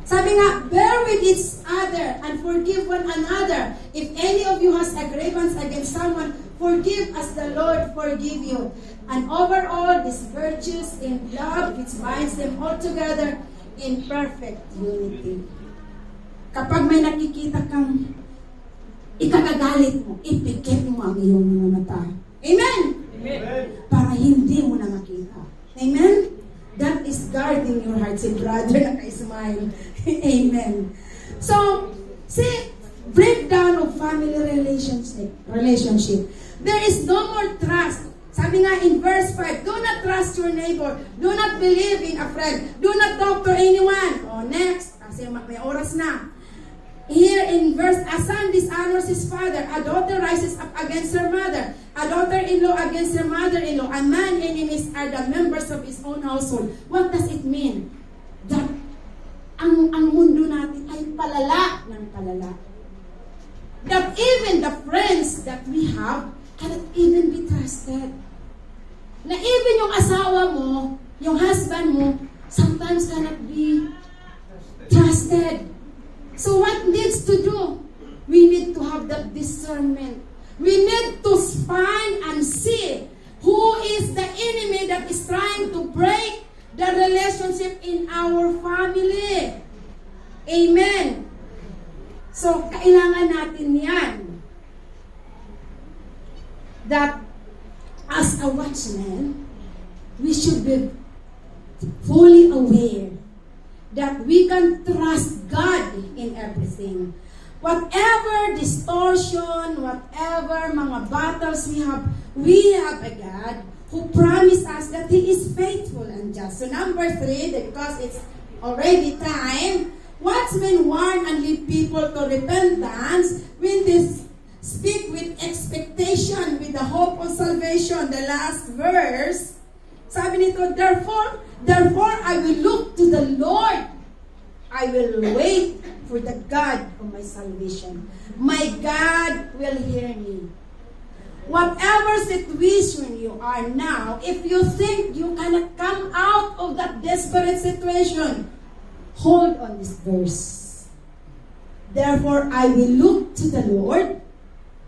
Sabi nga, bear with each other and forgive one another. If any of you has a grievance against someone, forgive as the Lord forgive you. And overall, these virtues in love which binds them all together in perfect unity. Kapag may nakikita kang ikagagalit mo, ipikit mo ang iyong mga mata. Amen? Amen. Para hindi mo na makita. Amen? That is guarding your heart. Si brother naka-smile. Amen. So, see, breakdown of family relationship. There is no more trust. Sabi nga in verse 5, do not trust your neighbor. Do not believe in a friend. Do not talk to anyone. O, next. Kasi may oras na. Here in verse, a son dishonors his father. A daughter rises up against her mother. A daughter-in-law against her mother-in-law. A man enemies are the members of his own household. What does it mean? That ang mundo natin ay palala ng palala. That even the friends that we have cannot even be trusted. Na even yung asawa mo, yung husband mo, sometimes cannot be trusted. So what needs to do? We need to have that discernment. We need to find and see who is the enemy that is trying to break the relationship in our family. Amen. So, kailangan natin yan. That as a watchman, we should be fully aware that we can trust God in everything. Whatever distortion, whatever mga battles we have a God who promised us that He is faithful and just. So number 3, because it's already time, watchmen warn and lead people to repentance when they speak with expectation, with the hope of salvation. The last verse, sabi nito, Therefore, I will look to the Lord. I will wait for the God of my salvation. My God will hear me. Whatever situation you are now, if you think you cannot come out of that desperate situation, hold on this verse. Therefore, I will look to the Lord.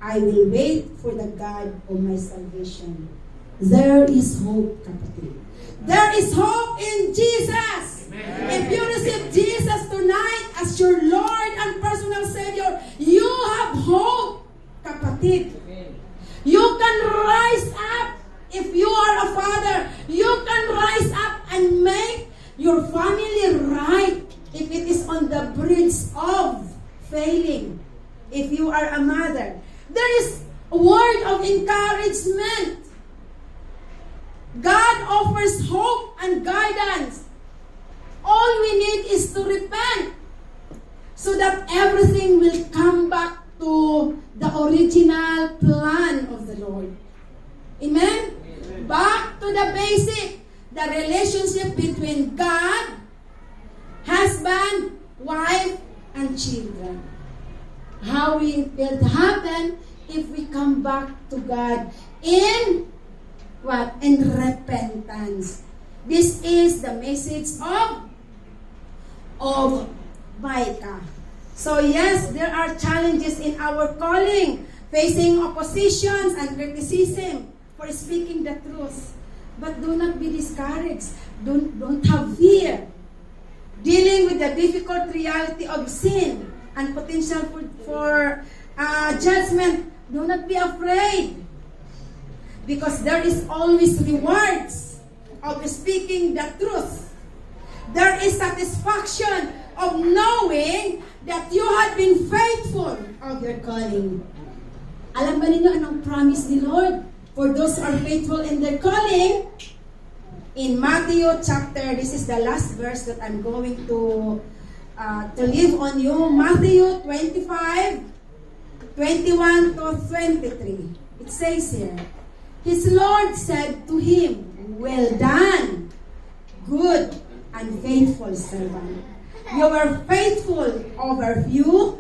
I will wait for the God of my salvation. There is hope, kapatid. There is hope in Jesus. Amen. If you receive Jesus tonight as your Lord and personal Savior, you have hope, kapatid. Amen. You can rise up. If you are a father, you can rise up and make your family right. If it is on the bridge of failing. If you are a mother, there is a word of encouragement. God offers hope and guidance. All we need is to repent so that everything will come back to the original plan of the Lord. Amen? Amen. Back to the basic, the relationship between God, husband, wife, and children. How will it happen if we come back to God in what? In repentance. This is the message of Micah. So yes, there are challenges in our calling, facing oppositions and criticism for speaking the truth. But do not be discouraged. Don't have fear. Dealing with the difficult reality of sin and potential for judgment, do not be afraid. Because there is always rewards of speaking the truth. There is satisfaction of knowing that you have been faithful of your calling. Alam ba ninyo anong promise ni Lord for those who are faithful in their calling? In Matthew chapter, this is the last verse that I'm going to leave on you. Matthew 25, 21 to 23. It says here, His Lord said to him, Well done, good and faithful servant. You are faithful over few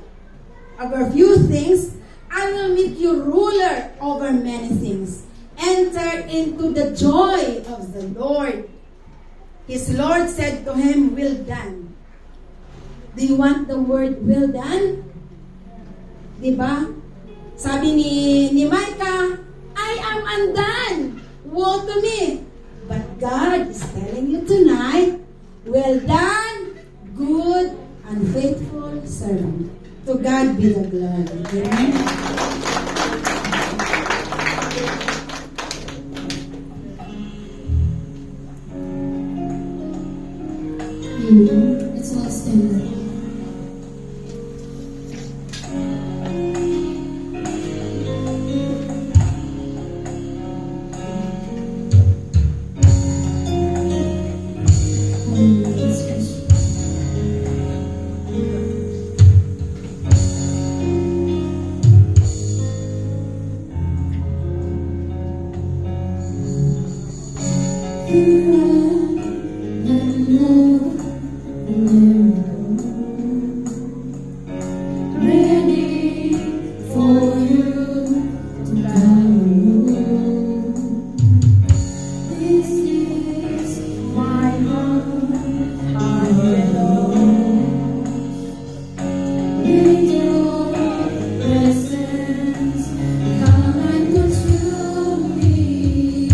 things. I will make you ruler over many things. Enter into the joy of the Lord. His Lord said to him, Well done. Do you want the word well done? Diba? Sabi ni Micah, I am undone. Woe to me. But God is telling you tonight, well done, good and faithful servant. To God be the glory. Amen. Let's all stand up. Ready for you to come. This is my home, I belong. In your presence, come and consume me.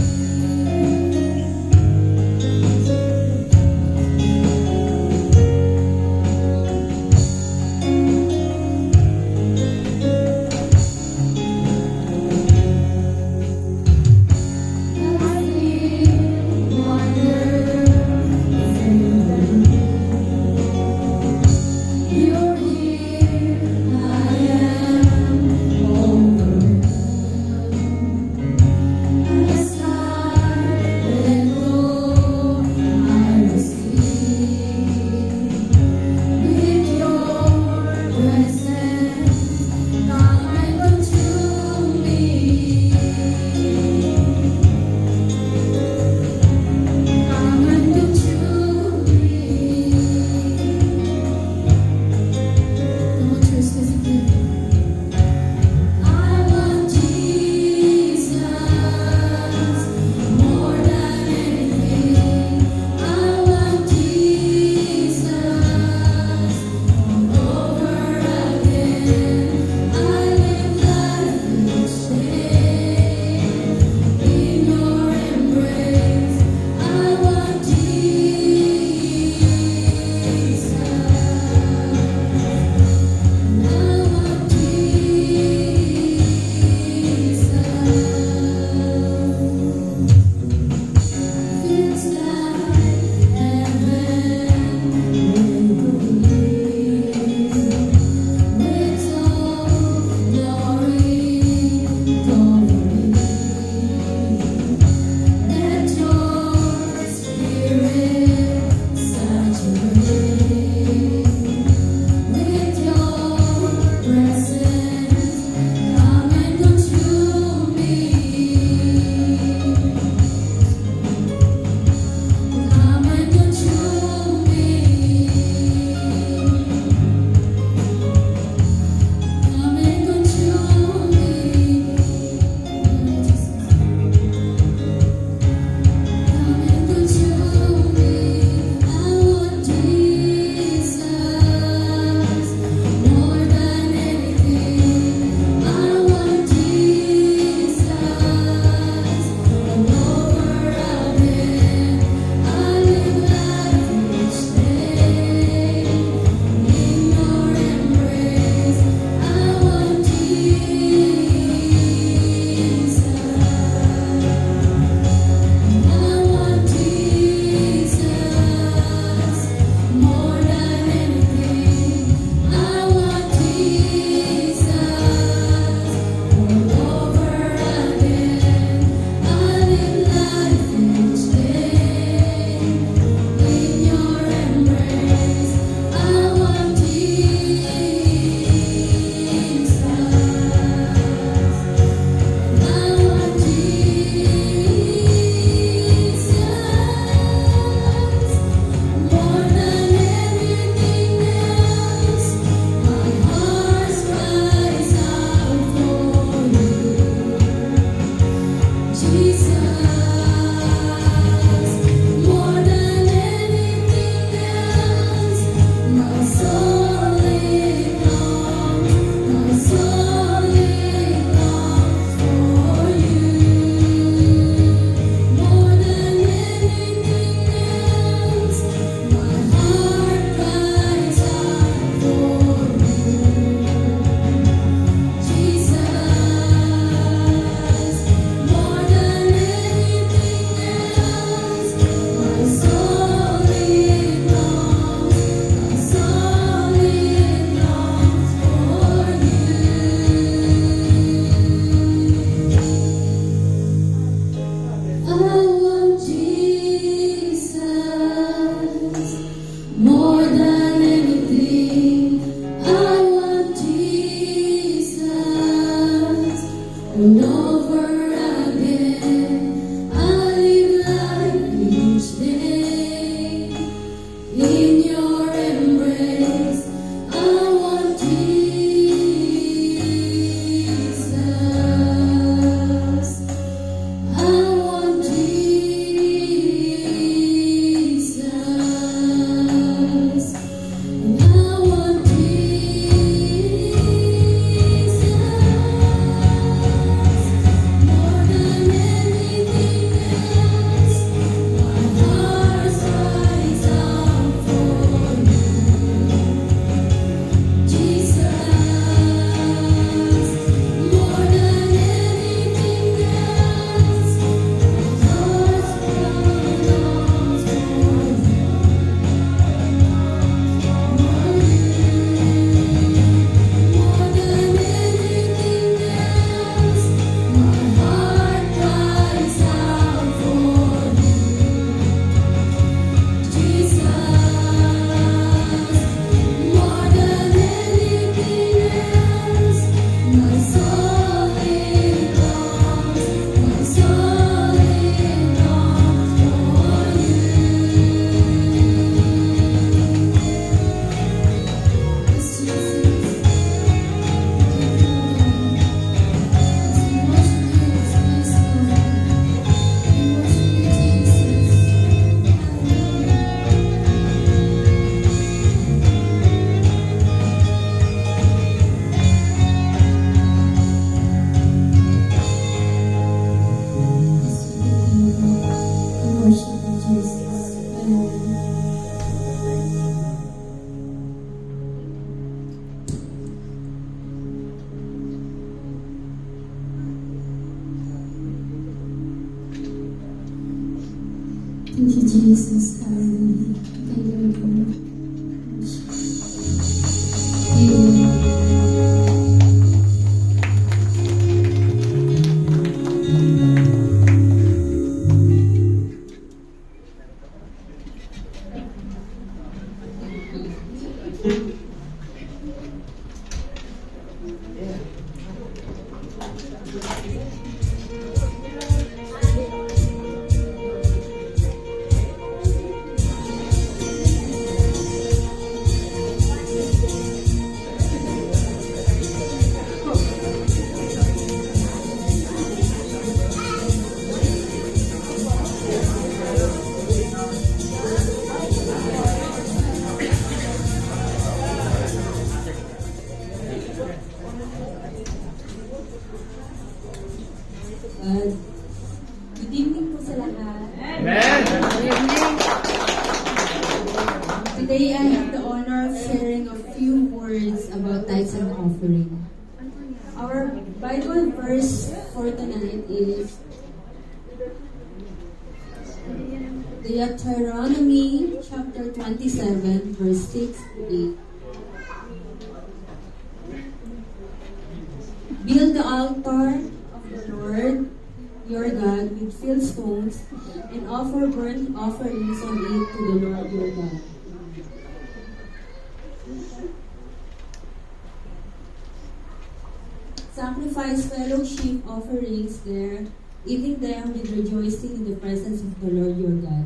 Thank you, Jesus. Hallelujah. Thank you, Lord. Good evening po sa lahat. Today I have the honor of sharing a few words about tithes and offering. Our Bible verse for tonight is Deuteronomy chapter 27 verse 6 to 8. Build the altar of the Lord your God with filled stones and offer burnt offerings on it to the Lord your God. Sacrifice fellowship offerings there, eating them with rejoicing in the presence of the Lord your God.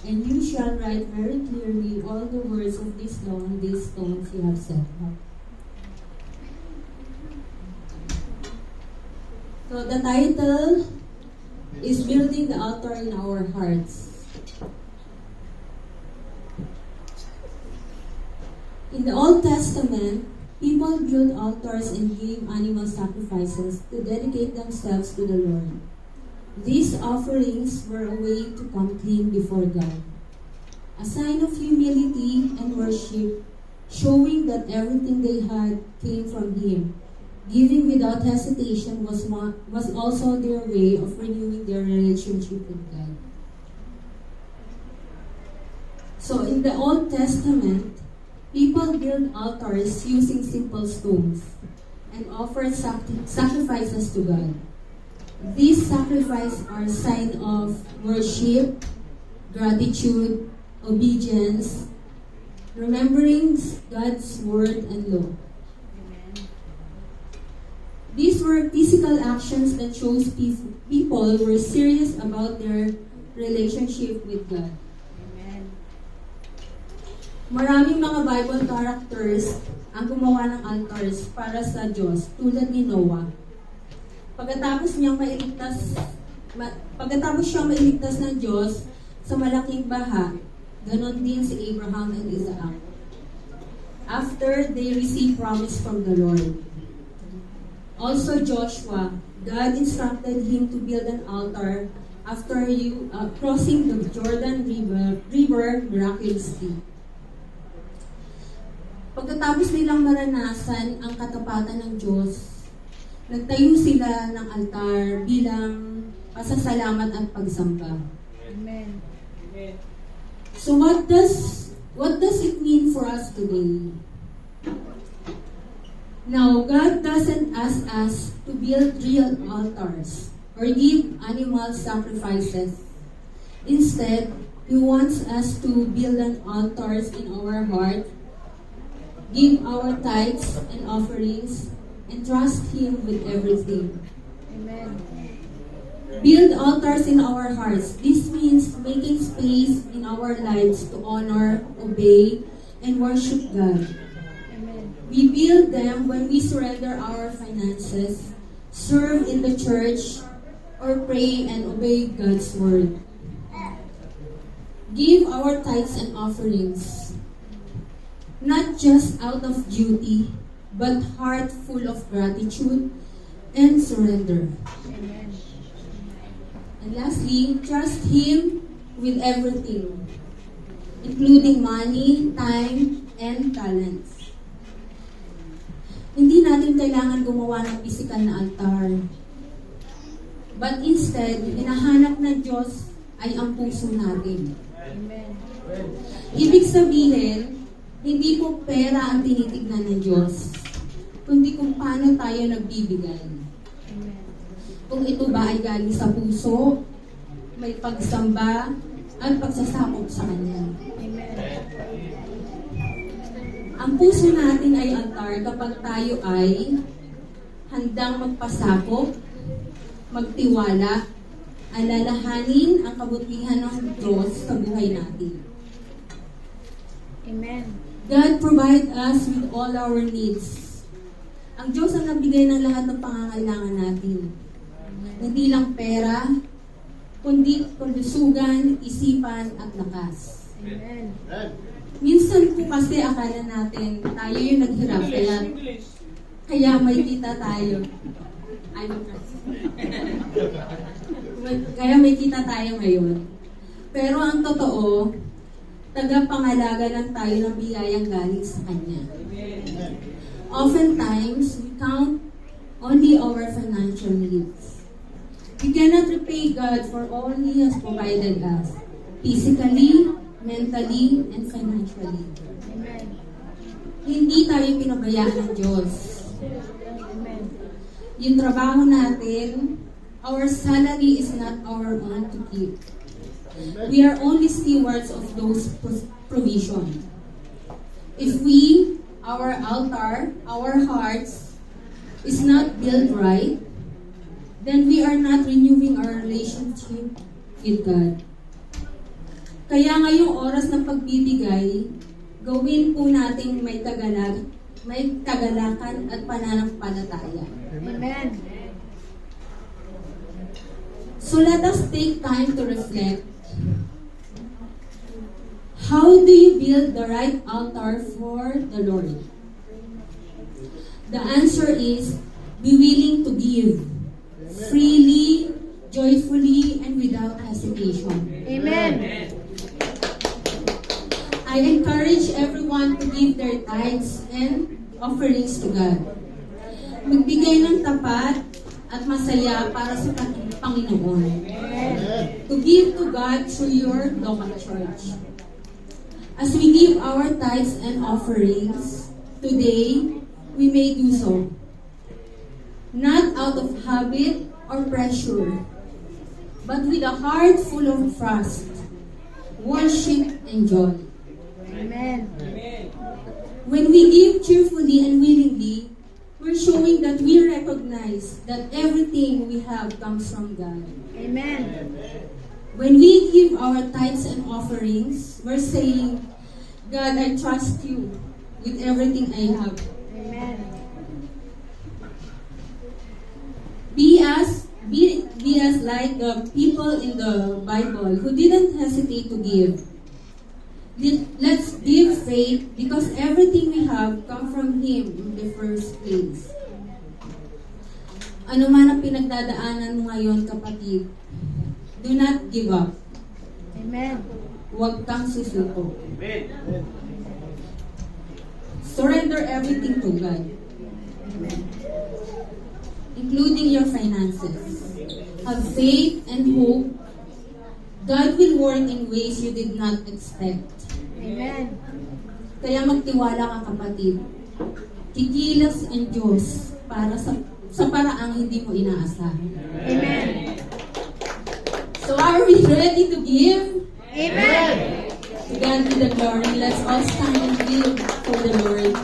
And you shall write very clearly all the words of this law on these stones you have set up. So the title is Building the Altar in Our Hearts. In the Old Testament, people built altars and gave animal sacrifices to dedicate themselves to the Lord. These offerings were a way to come clean before God, a sign of humility and worship, showing that everything they had came from Him. Giving without hesitation was also their way of renewing their relationship with God. So in the Old Testament, people built altars using simple stones and offered sacrifices to God. These sacrifices are a sign of worship, gratitude, obedience, remembering God's word and law. These were physical actions that shows people were serious about their relationship with God. Amen. Maraming mga Bible characters ang gumawa ng altars para sa Diyos, tulad ni Noah. Pagkatapos siyang mailigtas ng Diyos sa malaking baha, ganon din si Abraham and Isaac. After they received promise from the Lord. Also Joshua, God instructed him to build an altar after crossing the Jordan River miraculously. Pagkatapos nilang maranasan ang katapatan ng Diyos, nagtayo sila ng altar bilang pasasalamat at pagsamba. Amen. So what does it mean for us today? Now, God doesn't ask us to build real altars or give animal sacrifices. Instead, He wants us to build an altars in our heart, give our tithes and offerings, and trust Him with everything. Amen. Build altars in our hearts. This means making space in our lives to honor, obey, and worship God. We build them when we surrender our finances, serve in the church, or pray and obey God's word. Give our tithes and offerings, not just out of duty, but heart full of gratitude and surrender. Amen. And lastly, trust Him with everything, including money, time, and talents. Hindi natin kailangan gumawa ng physical na altar. But instead, hinahanap ng Diyos ay ang puso natin. Amen. Ibig sabihin, hindi po pera ang tinitignan ng Diyos, kundi kung paano tayo nagbibigay. Amen. Kung ito ba ay galing sa puso, may pagsamba at pagsasakop sa Kanya. Amen. Ang puso natin ay altar kapag tayo ay handang magpasakop, magtiwala, alalahanin ang kabutihan ng Diyos sa buhay natin. Amen. God provide us with all our needs. Ang Diyos ang nagbigay ng lahat ng pangangailangan natin. Hindi lang pera, kundi kalusugan, isipan, at lakas. Amen. Minsan po kasi akala natin tayo yung naghirap, kaya may kita tayo. Ay, kaya may kita tayo ngayon. Pero ang totoo, tagapangalaga lang tayo ng biyayang galing sa Kanya. Oftentimes, we count only our financial needs. We cannot repay God for all He has provided us, physically, mentally, and financially. Amen. Hindi tayo pinabayaan ng Diyos. Amen. Yung trabaho natin, our salary is not our own to keep. We are only stewards of those provision. If we, our altar, our hearts, is not built right, then we are not renewing our relationship with God. Kaya ngayong oras ng pagbibigay, gawin po natin may kagalakan at pananampalataya. Amen. So let us take time to reflect. How do you build the right altar for the Lord? The answer is, be willing to give. Freely, joyfully, and without hesitation. Amen. I encourage everyone to give their tithes and offerings to God. Magbigay ng tapat at masaya para sa Panginoon. To give to God through your local church. As we give our tithes and offerings, today, we may do so. Not out of habit or pressure, but with a heart full of trust, worship, and joy. Amen. When we give cheerfully and willingly, we're showing that we recognize that everything we have comes from God. Amen. When we give our tithes and offerings, we're saying, God, I trust you with everything I have. Amen. Be as like the people in the Bible who didn't hesitate to give. Let's give faith because everything we have come from Him in the first place. Ano man ang pinagdadaanan mo ngayon, kapatid, do not give up. Amen. Huwag kang susuko. Surrender everything to God, including your finances. Have faith and hope. God will work in ways you did not expect. Amen. Kaya magtiwala ka, kapatid. Kikilos ang Diyos para sa paraang hindi mo inaasahan. Amen. So are we ready to give? Amen. To God be the glory. Let's all stand and give for the Lord.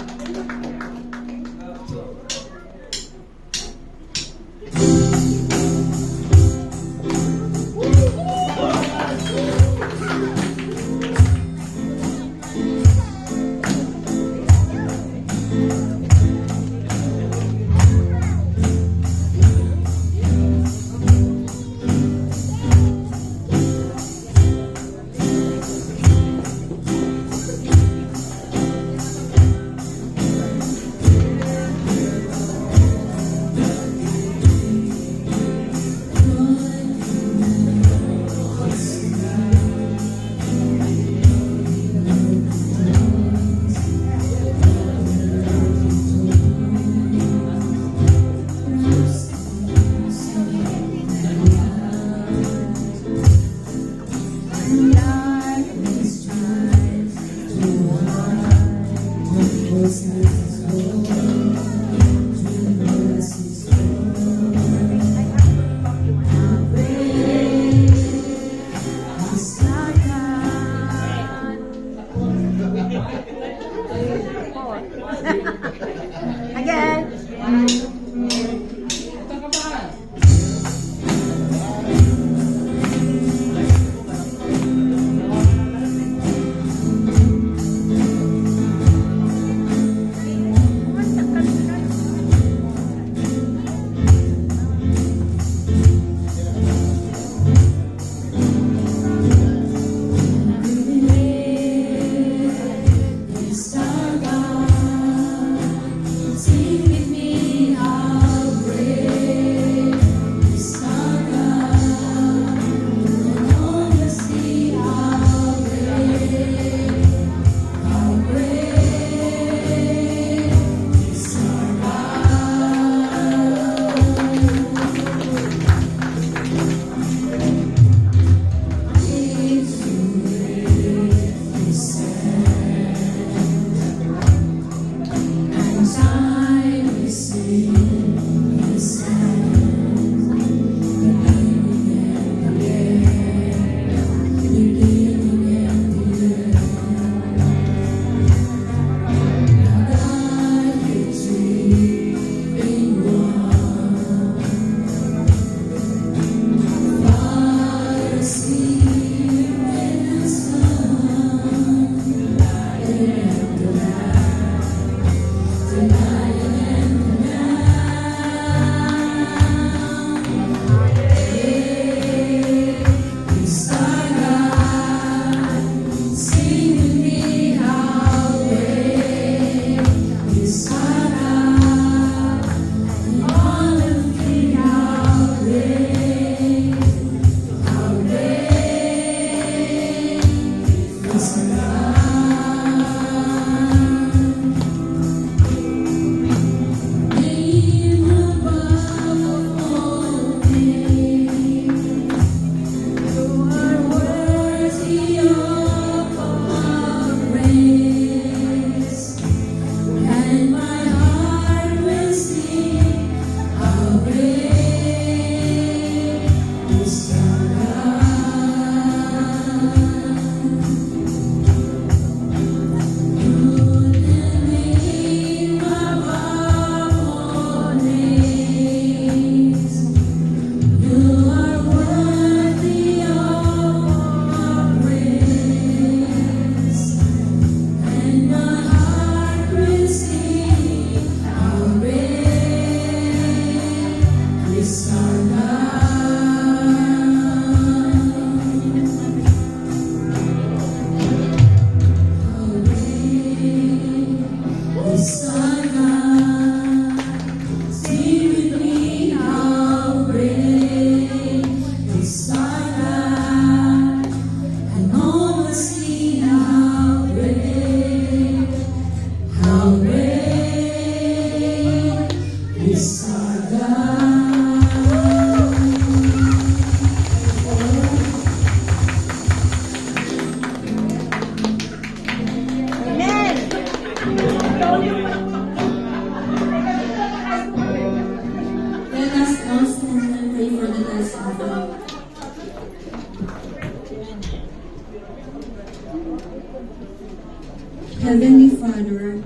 Heavenly Father,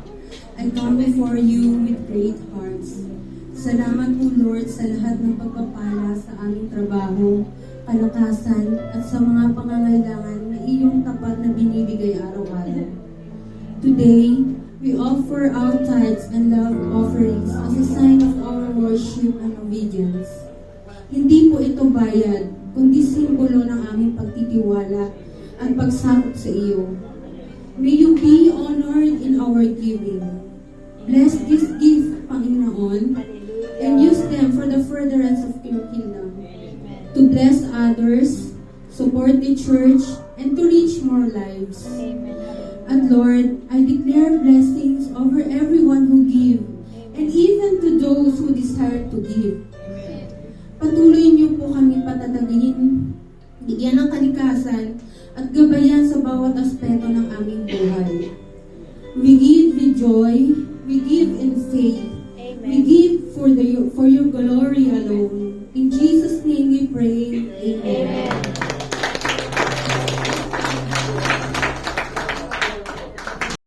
I come before you with great hearts. Salamat po Lord sa lahat ng pagpapala sa aming trabaho, kalakasan at sa mga pangangailangan na iyong tapat na binibigay araw-araw. Today, we offer our tithes and love offerings as a sign of our worship and obedience. Hindi po ito bayad, kundi simbolo ng aming pagtitiwala at pagsakop sa iyo. May you be honored in our giving. Bless this gift, Panginoon, and use them for the furtherance of your kingdom. To bless others, support the church, and to reach more lives. And Lord, I declare blessings over everyone who give, and even to those who desire to give. Patuloy niyo po kami patatagin, bigyan ng kalikasan, at gabayan sa bawat aspeto ng aming buhay. We give with joy, we give in faith, we give for your glory